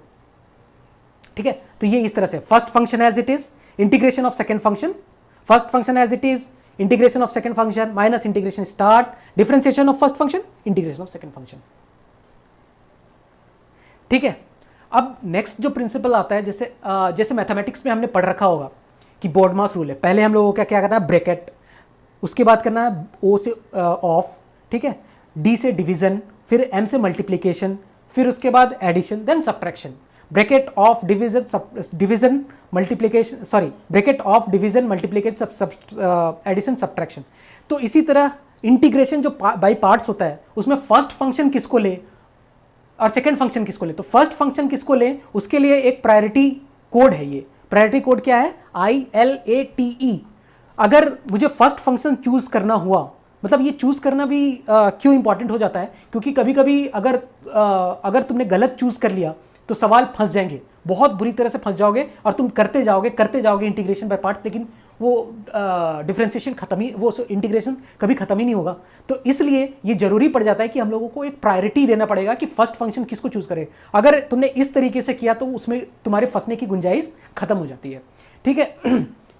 [SPEAKER 1] ठीक है, तो ये इस तरह से first function as it is integration of second function, first function as it is integration of second function minus integration start differentiation of first function integration of second function. ठीक है, अब नेक्स्ट जो प्रिंसिपल आता है, जैसे mathematics में हमने पढ़ रखा होगा कि बोर्डमास रूल है। पहले हम लोगों को क्या करना है, ब्रैकेट, उसके बाद करना है ओ से ऑफ, ठीक है, डी से डिवीजन, फिर एम से मल्टीप्लिकेशन, फिर उसके बाद addition, then subtraction. Bracket of division multiplication, bracket of division multiplication addition subtraction. तो इसी तरह इंटीग्रेशन जो बाय पार्ट्स होता है उसमें फर्स्ट फंक्शन किसको ले और सेकंड फंक्शन किसको ले। तो फर्स्ट फंक्शन किसको ले उसके लिए एक प्रायोरिटी कोड है। ये प्रायोरिटी कोड क्या है, ILATE। अगर मुझे फर्स्ट फंक्शन चूज करना हुआ, मतलब ये चूज करना भी क्यों इंपॉर्टेंट हो जाता है, क्योंकि कभी कभी अगर तुमने गलत चूज कर लिया तो सवाल फंस जाएंगे, बहुत बुरी तरह से फंस जाओगे और तुम करते जाओगे इंटीग्रेशन बाय पार्ट्स, लेकिन वो डिफरेंशिएशन वो इंटीग्रेशन कभी खत्म ही नहीं होगा। तो इसलिए ये जरूरी पड़ जाता है कि हम लोगों को एक प्रायोरिटी देना पड़ेगा कि फर्स्ट फंक्शन किसको चूज करें। अगर तुमने इस तरीके से किया तो उसमें तुम्हारे फंसने की गुंजाइश खत्म हो जाती है। ठीक है,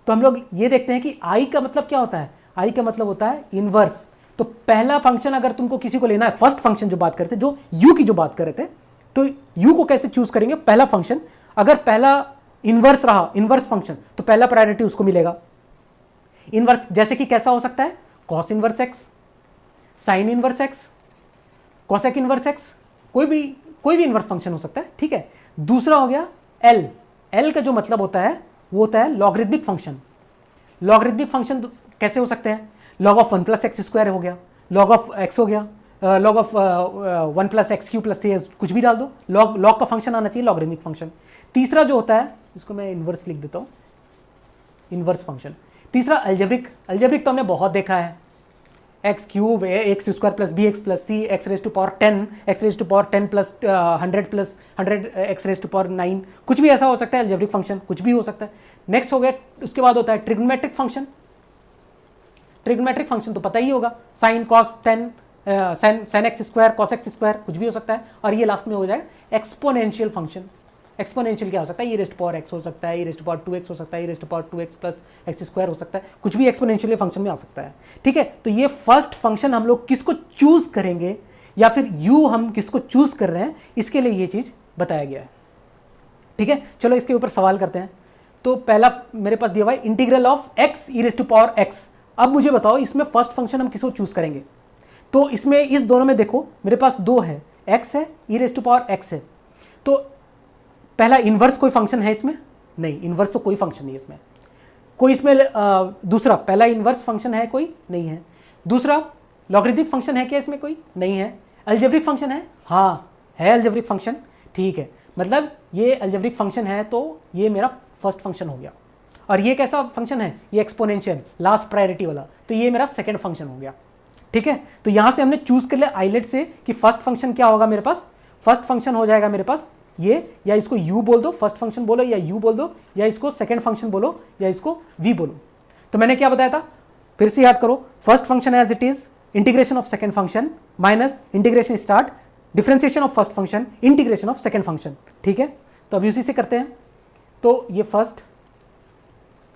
[SPEAKER 1] तो हम लोग ये देखते हैं कि आई का मतलब क्या होता है, आई का मतलब होता है इनवर्स। तो पहला फंक्शन अगर तुमको किसी को लेना है, फर्स्ट फंक्शन जो बात करते, जो यू की जो बात कर रहे थे, तो u को कैसे चूज करेंगे, पहला फंक्शन अगर पहला इनवर्स रहा, इनवर्स फंक्शन, तो पहला प्रायोरिटी उसको मिलेगा। इनवर्स जैसे कि कैसा हो सकता है, cos inverse x, sine inverse x, cosec inverse x, कोई भी इनवर्स फंक्शन हो सकता है, ठीक है। दूसरा हो गया एल, एल का जो मतलब होता है वो होता है लॉगरिथमिक फंक्शन। लॉगरिथमिक फंक्शन कैसे हो सकते हैं, log of 1 plus x square हो गया, लॉग ऑफ एक्स हो गया, log of 1 plus x Q plus 3 कुछ भी डाल दो, लॉग का फंक्शन आना चाहिए, लॉगरिथमिक फंक्शन। तीसरा जो होता है, इसको मैं इनवर्स लिख देता हूँ, इनवर्स फंक्शन। तीसरा अलजेब्रिक, अलजेब्रिक तो हमने बहुत देखा है, x cube x square plus B x plus c x raise to power 10, x raise to power 10 plus 100 plus 100 x raise to power 9, कुछ भी ऐसा हो सकता है, अलजेब्रिक फंक्शन कुछ भी हो सकता है। नेक्स्ट हो गया, उसके बाद होता है ट्रिग्नोमेट्रिक फंक्शन। ट्रिग्नोमेट्रिक फंक्शन तो पता ही होगा, sine cos 10 sine x square cos x square कुछ भी हो सकता है। और ये लास्ट में हो जाए एक्सपोनेंशियल फंक्शन। एक्सपोनेंशियल क्या हो सकता है, ये रेज टू पावर एक्स हो सकता है, ये रेज टू पावर 2x हो सकता है, ये raise to power 2x plus x square हो सकता है, कुछ भी एक्सपोनेंशियल फंक्शन में आ सकता है, ठीक है। तो ये फर्स्ट फंक्शन हम लोग किसको चूज करेंगे या फिर u हम किसको चूज कर रहे हैं, इसके लिए ये चीज बताया गया है, ठीक है। चलो इसके ऊपर सवाल करते हैं। तो पहला मेरे पास दिया हुआ है integral of x E raise to power x। अब मुझे बताओ इसमें फर्स्ट फंक्शन हम किसको चूज करेंगे। तो इसमें इस दोनों में देखो मेरे पास दो है, x है, ई रेज टू पावर x है। तो पहला इनवर्स कोई फंक्शन है इसमें, नहीं, इनवर्स तो कोई फंक्शन नहीं इसमें। कोई इसमें दूसरा पहला इनवर्स फंक्शन है कोई, नहीं है। दूसरा लॉगरिथमिक फंक्शन है क्या इसमें, कोई नहीं है। अलजेब्रिक फंक्शन है, हाँ है अलजेब्रिक फंक्शन, ठीक है। मतलब ये अलजेब्रिक फंक्शन है तो ये मेरा फर्स्ट फंक्शन हो गया। और ये कैसा फंक्शन है, ये एक्सपोनेंशियल लास्ट प्रायोरिटी वाला, तो ये मेरा सेकंड फंक्शन हो गया, ठीक है। तो यहां से हमने चूज कर लिया आइलेट से कि फर्स्ट फंक्शन क्या होगा मेरे पास। फर्स्ट फंक्शन हो जाएगा मेरे पास ये, या इसको u बोल दो, फर्स्ट फंक्शन बोलो, या u बोल दो, या इसको सेकंड फंक्शन बोलो, या इसको v बोलो। तो मैंने क्या बताया था, फिर से याद करो, first function as it is, integration of second function minus integration start, differentiation of first function, integration of second function, ठीक है। तो अभी उसी से करते हैं। तो ये फर्स्ट,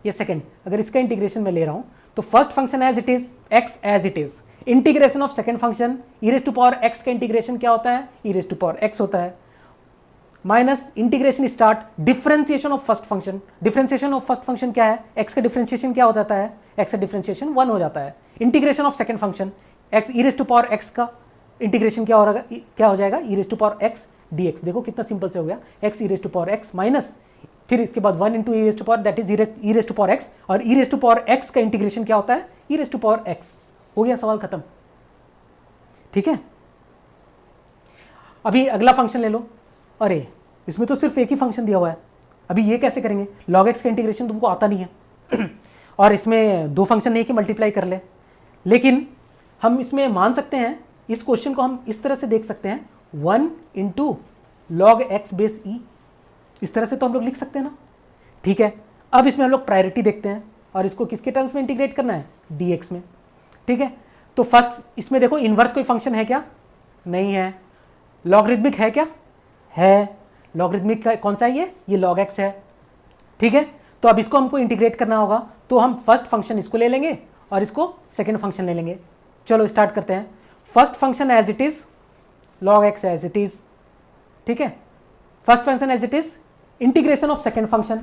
[SPEAKER 1] ये सेकंड, अगर इसका इंटीग्रेशन मैं ले रहा हूं तो first function as it is, x as it is, integration of second function e raise to power x का इंटीग्रेशन क्या होता है, ई रेज टू पावर x होता है, minus integration start, differentiation of first function. Differentiation of first function क्या है, x का differentiation क्या हो जाता है, x का डिफरेंशिएशन 1 हो जाता है। Integration of second function, x E raise to power x का इंटीग्रेशन क्या हो जाएगा, E raise to power x dx। देखो कितना सिंपल से हो गया, x E raise to power x minus फिर इसके बाद 1 into E raise to power that is E raise to power x, और E raise to power x का इंटीग्रेशन क्या होता है, ई रेज टू पावर x। हो गया सवाल खत्म, ठीक है। अभी अगला फंक्शन ले लो। अरे इसमें तो सिर्फ एक ही फंक्शन दिया हुआ है, अभी ये कैसे करेंगे, log x का इंटीग्रेशन तुमको आता नहीं है और इसमें दो फंक्शन नहीं कि मल्टीप्लाई कर ले। लेकिन हम इसमें मान सकते हैं, इस क्वेश्चन को हम इस तरह से देख सकते हैं, 1 इंटू लॉग एक्स बेस ई, इस तरह से तो हम लोग लिख सकते हैं ना, ठीक है। अब इसमें हम लोग प्रायोरिटी देखते हैं और इसको किसके टर्म्स में इंटीग्रेट करना है, dx में, ठीक है। तो फर्स्ट इसमें देखो इनवर्स कोई फंक्शन है क्या, नहीं है। लॉगरिथमिक है क्या, है। लॉगरिथमिक का कौन सा है, ये log x है, ठीक है। तो अब इसको हमको इंटीग्रेट करना होगा, तो हम फर्स्ट फंक्शन इसको ले लेंगे और इसको सेकंड फंक्शन ले लेंगे। चलो स्टार्ट करते हैं। First function as it is, log x as it is, ठीक है। First function as it is, integration of second function.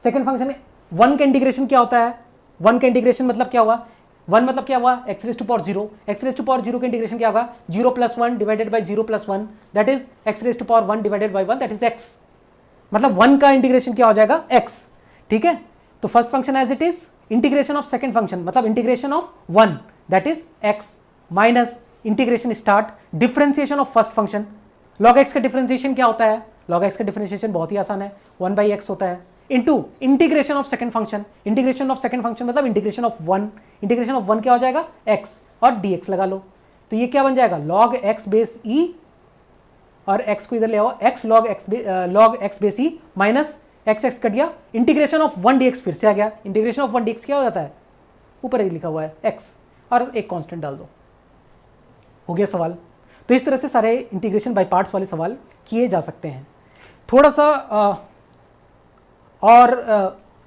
[SPEAKER 1] Second function 1 का इंटीग्रेशन क्या होता है, 1 का इंटीग्रेशन मतलब क्या हुआ, 1 मतलब क्या हुआ, x raise to power 0, x raise to power 0 का इंटीग्रेशन क्या होगा, 0 plus 1 divided by 0 plus 1 that is x raise to power 1 divided by 1 that is x। मतलब 1 का इंटीग्रेशन क्या हो जाएगा, x, ठीक है। तो first function as it is, integration of second function मतलब integration of 1 that is x minus integration start, differentiation of first function. log x का डिफरेंशिएशन क्या होता है, log x का डिफरेंशिएशन बहुत ही आसान है, 1/x होता है, into integration of second function. Integration of second function मतलब इंटीग्रेशन ऑफ 1, इंटीग्रेशन ऑफ 1 क्या हो जाएगा, x, और dx लगा लो। तो ये क्या बन जाएगा, log x बेस e, और x को इधर ले आओ, x log x base e minus x cut गया, इंटीग्रेशन ऑफ 1 dx फिर से आ गया। इंटीग्रेशन ऑफ 1 dx क्या हो जाता है, ऊपर लिखा हुआ है x, और एक कांस्टेंट डाल दो, हो गया सवाल। तो इस तरह से सारे इंटीग्रेशन बाय पार्ट्स वाले सवाल किए जा सकते हैं। थोड़ा सा और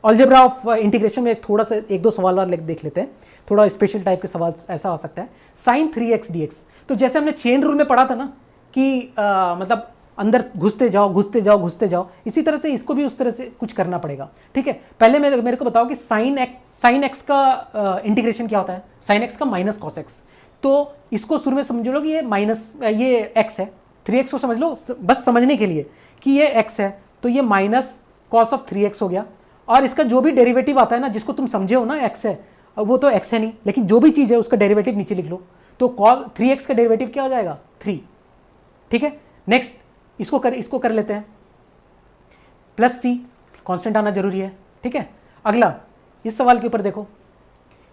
[SPEAKER 1] अलजेब्रा ऑफ इंटीग्रेशन में थोड़ा सा एक दो सवाल और देख लेते हैं, थोड़ा स्पेशल टाइप के सवाल ऐसा आ सकता है। sin 3x dx, तो जैसे हमने चेन रूल में पढ़ा था ना कि मतलब अंदर घुसते जाओ घुसते जाओ घुसते जाओ। इसी तरह से इसको भी उस तरह से कुछ करना पड़ेगा, ठीक है। पहले मेरे को बताओ कि साइन एक्स का इंटीग्रेशन क्या होता है, साइन एक्स का माइनस कॉस एक्स। तो इसको शुरू में समझ लो कि ये एक्स है, 3x को समझ लो बस समझने के लिए कि ये x है, तो ये माइनस कॉस ऑफ 3x हो गया। और इसका जो भी डेरिवेटिव आता है ना, जिसको तुम समझे हो ना x है, वो तो x है नहीं, लेकिन जो भी चीज़ है उसका डेरिवेटिव नीचे लिख लो। तो कॉस 3x का डेरिवेटिव क्या हो जाएगा 3, ठीक है। नेक्स्ट इसको कर लेते हैं, प्लस c, कांस्टेंट आना जरूरी है, ठीक है। अगला इस सवाल के ऊपर देखो,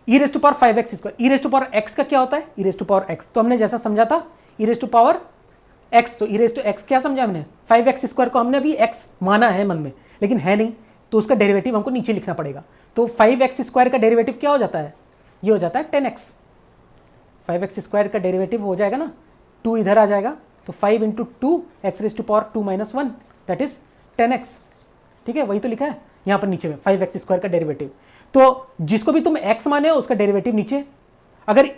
[SPEAKER 1] e raise to power 5x square, e raise to power x का क्या होता है, e raise to power x। तो हमने जैसा समझा था e raise to power x, तो e रेज़ टू x क्या समझा हमने, 5x स्क्वायर को हमने अभी x माना है मन में, लेकिन है नहीं, तो उसका डेरिवेटिव हमको नीचे लिखना पड़ेगा। तो 5x स्क्वायर का डेरिवेटिव क्या हो जाता है, ये हो जाता है 10x। 5x स्क्वायर का डेरिवेटिव हो जाएगा ना, 2 इधर आ जाएगा, तो 5 into 2 x raise to power 2 minus 1 that is 10x, ठीक है। वही तो लिखा है यहाँ पर नीचे में 5x स्क्वायर का डेरिवेटिव। तो जिसको भी तुम x माने हो उसका डेरिवेटिव नीचे, अगर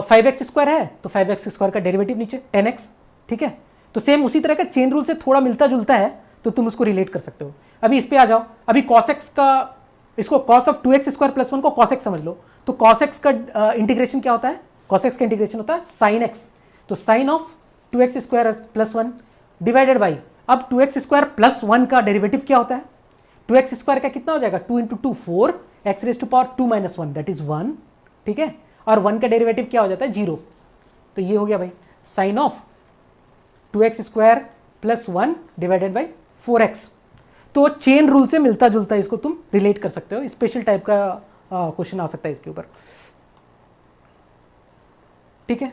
[SPEAKER 1] 5x स्क्वायर है तो 5x स्क्वायर का डेरिवेटिव नीचे 10x, ठीक है। तो सेम उसी तरह का चेन रूल से थोड़ा मिलता जुलता है, तो तुम उसको रिलेट कर सकते हो। अभी इस पे आ जाओ, अभी cos x का, इसको cos of 2x square plus 1 को cos x समझ लो। तो cos x का इंटीग्रेशन क्या होता है, cos x का इंटीग्रेशन होता है sin x। तो sin of 2x square plus 1 divided by, अब 2x स्क्वायर प्लस 1 का डेरिवेटिव क्या होता है, 2x स्क्वायर का कितना हो जाएगा, 2 into 2 4 x raise to power 2 minus 1 that is 1, ठीक है। और 1 का डेरिवेटिव क्या हो जाता है 0। तो ये हो गया भाई sine of 2x square plus 1 divided by 4x। तो चेन रूल से मिलता जुलता है, इसको तुम रिलेट कर सकते हो। स्पेशल टाइप का क्वेश्चन आ सकता है इसके ऊपर, ठीक है।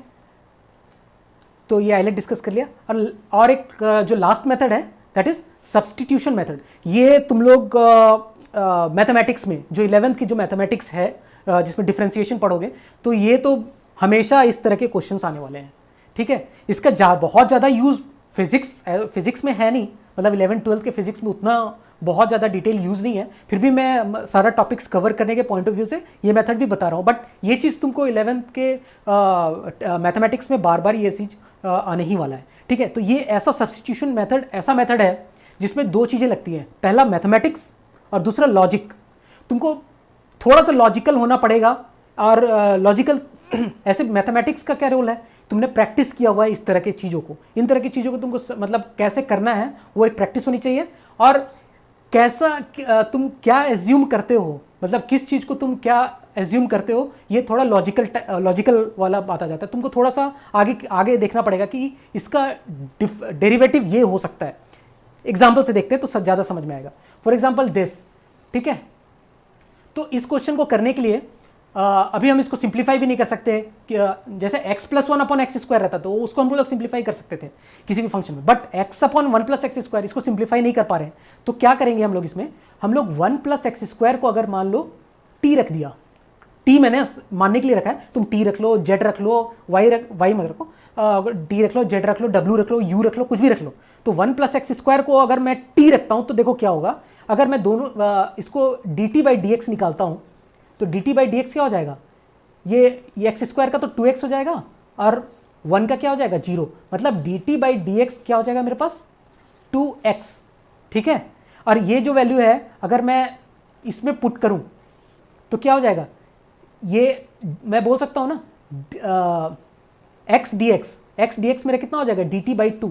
[SPEAKER 1] तो ये आइलेट डिस्कस कर लिया। और एक जो लास्ट मेथड है दैट इज सब्स्टिट्यूशन मेथड। ये तुम लोग मैथमेटिक्स में जो 11th की जो मैथमेटिक्स है, जिसमें डिफरेंशिएशन पढ़ोगे, तो ये तो हमेशा इस तरह के क्वेश्चंस आने वाले हैं, ठीक है। इसका बहुत ज़्यादा यूज़ फिजिक्स में है नहीं, मतलब 11th-12th के फिजिक्स में उतना बहुत ज़्यादा डिटेल यूज़ नहीं है। फिर भी मैं सारा टॉपिक्स कवर करने के पॉइंट ऑफ व्यू से ये मेथड भी बता रहा हूँ। बट ये चीज़ तुमको 11th के मैथमेटिक्स में बार बार ये चीज़ आने ही वाला है, ठीक है। तो ये ऐसा सब्स्टिट्यूशन मेथड ऐसा मेथड है जिसमें दो चीज़ें लगती हैं, पहला मैथमेटिक्स और दूसरा लॉजिक। तुमको थोड़ा सा लॉजिकल होना पड़ेगा। और लॉजिकल ऐसे मैथमेटिक्स का क्या रोल है, तुमने प्रैक्टिस किया हुआ है इस तरह की चीज़ों को, इन तरह की चीज़ों को तुमको मतलब कैसे करना है वो एक प्रैक्टिस होनी चाहिए। और कैसा तुम क्या एज्यूम करते हो, मतलब किस चीज़ को तुम क्या एज्यूम करते हो, ये थोड़ा लॉजिकल वाला बात आ जाता है। तुमको थोड़ा सा आगे देखना पड़ेगा कि इसका डेरिवेटिव ये हो सकता है। एग्जाम्पल से देखते हैं तो ज़्यादा समझ में आएगा। फॉर एग्जाम्पल दिस, ठीक है। तो इस क्वेश्चन को करने के लिए अभी हम इसको सिंप्लीफाई भी नहीं कर सकते कि जैसे x plus 1 upon x square रहता तो उसको हम लोग सिंप्लीफाई कर सकते थे किसी भी फंक्शन में, but x upon 1 plus x square इसको सिंप्लीफाई नहीं कर पा रहे हैं। तो क्या करेंगे हम लोग इसमें, हम लोग 1 प्लस एक्स स्क्वायर को अगर मान लो t रख दिया, t मैंने मानने के लिए रखा है, तुम t रख लो, z रख लो, y मत रखो, d रख लो, z रख लो, w रख लो, u रख लो, कुछ भी रख लो। तो 1 प्लस एक्स स्क्वायर को अगर मैं t रखता हूँ तो देखो क्या होगा, अगर मैं दोनों इसको dt बाई डी एक्स निकालता हूँ तो dt बाई डी एक्स क्या हो जाएगा, ये एक्स स्क्वायर का तो 2x हो जाएगा और 1 का क्या हो जाएगा 0, मतलब dt बाई डी एक्स क्या हो जाएगा मेरे पास 2x, ठीक है। और ये जो वैल्यू है अगर मैं इसमें पुट करूं तो क्या हो जाएगा, ये मैं बोल सकता हूं ना x dx मेरा कितना हो जाएगा dt बाई 2।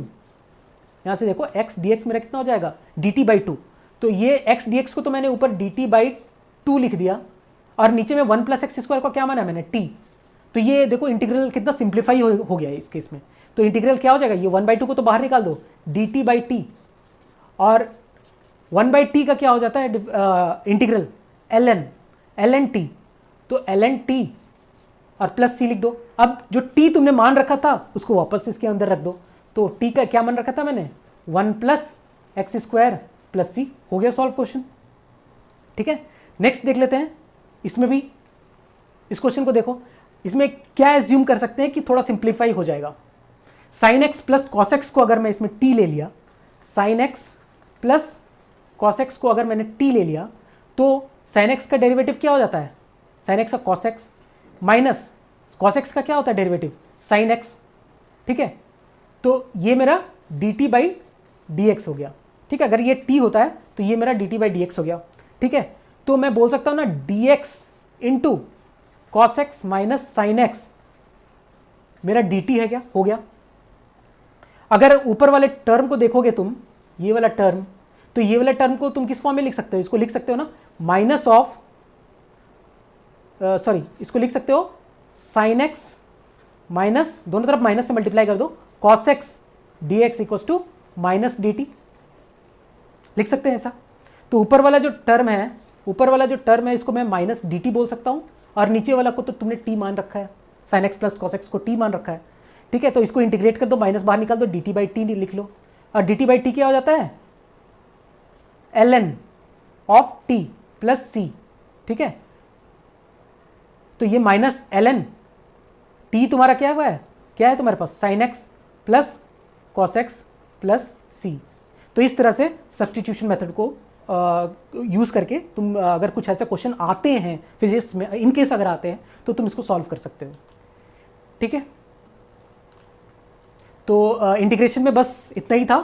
[SPEAKER 1] यहाँ से देखो x dx मेरा कितना हो जाएगा dt बाई 2। तो ये x dx को तो मैंने ऊपर dt बाई 2 लिख दिया और नीचे में 1 प्लस एक्स स्क्वायर को क्या माना मैंने t। तो ये देखो इंटीग्रल कितना सिंप्लीफाई हो गया है इस केस में। तो इंटीग्रल क्या हो जाएगा, ये 1/2 को तो बाहर निकाल दो, dt बाई टी, और 1/t का क्या हो जाता है इंटीग्रल ln t, तो ln t और प्लस c लिख दो। अब जो t तुमने मान रखा था उसको वापस इसके अंदर रख दो। तो t का क्या मान रखा था मैंने 1 plus x square plus c, हो गया सॉल्व क्वेश्चन, ठीक है। नेक्स्ट देख लेते हैं, इसमें भी इस क्वेश्चन को देखो, इसमें क्या एज्यूम कर सकते हैं कि थोड़ा सिंप्लीफाई हो जाएगा। Sign X plus cos x को अगर मैं इसमें t ले लिया, sign X plus cos x को अगर मैंने t ले लिया तो साइन एक्स का डेरिवेटिव क्या हो जाता है, साइन एक्स का cos x minus cos x का क्या होता है डेरिवेटिव साइन एक्स, ठीक है। तो ये मेरा D T by D x हो गया। ठीक है, अगर ये t होता है तो ये मेरा D T by D x हो गया। ठीक है, तो मैं बोल सकता हूँ ना D x into cos x minus sine x मेरा डी टी है क्या, हो गया। अगर ऊपर वाले टर्म को देखोगे तुम, ये वाला टर्म, तो ये वाला टर्म को तुम किस फॉर्म में लिख सकते हो, इसको लिख सकते हो ना माइनस ऑफ सॉरी इसको लिख सकते हो साइन एक्स माइनस, दोनों तरफ माइनस से मल्टीप्लाई कर दो, cos x D x equal to minus d t, लिख सकते हैं ऐसा। तो ऊपर वाला जो टर्म है इसको मैं माइनस डी टी बोल सकता हूँ, और नीचे वाला को तो तुमने टी मान रखा है, sine X plus cos x को टी मान रखा है। ठीक है, तो इसको इंटीग्रेट कर दो, माइनस बाहर निकाल दो, डी टी बाई टी लिख लो, और डी टी बाई टी क्या हो जाता है, L N of T plus C. ठीक है, तो ये माइनस एल एन टी तुम्हारा क्या हुआ है, क्या है तुम्हारे पास, sine X plus cos X plus C. तो इस तरह से सब्स्टिट्यूशन मेथड को यूज़ करके तुम अगर कुछ ऐसे क्वेश्चन आते हैं फिजिक्स में, इन केस अगर आते हैं तो तुम इसको सॉल्व कर सकते हो। ठीक है, तो इंटीग्रेशन में बस इतना ही था।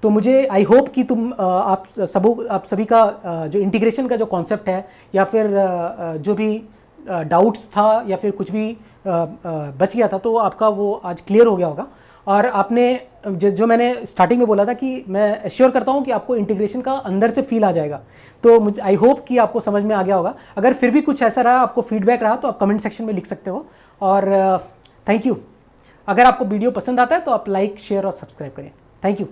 [SPEAKER 1] तो मुझे आई होप कि तुम आप सभी का जो इंटीग्रेशन का जो कॉन्सेप्ट है, या फिर जो भी डाउट्स था, या फिर कुछ भी बच गया था, तो आपका वो आज क्लियर हो गया होगा। और आपने जो मैंने स्टार्टिंग में बोला था कि मैं एश्योर करता हूँ कि आपको इंटीग्रेशन का अंदर से फील आ जाएगा, तो मुझे आई होप कि आपको समझ में आ गया होगा। अगर फिर भी कुछ ऐसा रहा, आपको फीडबैक रहा, तो आप कमेंट सेक्शन में लिख सकते हो। और थैंक यू। अगर आपको वीडियो पसंद आता है तो आप लाइक, शेयर और सब्सक्राइब करें। Thank you.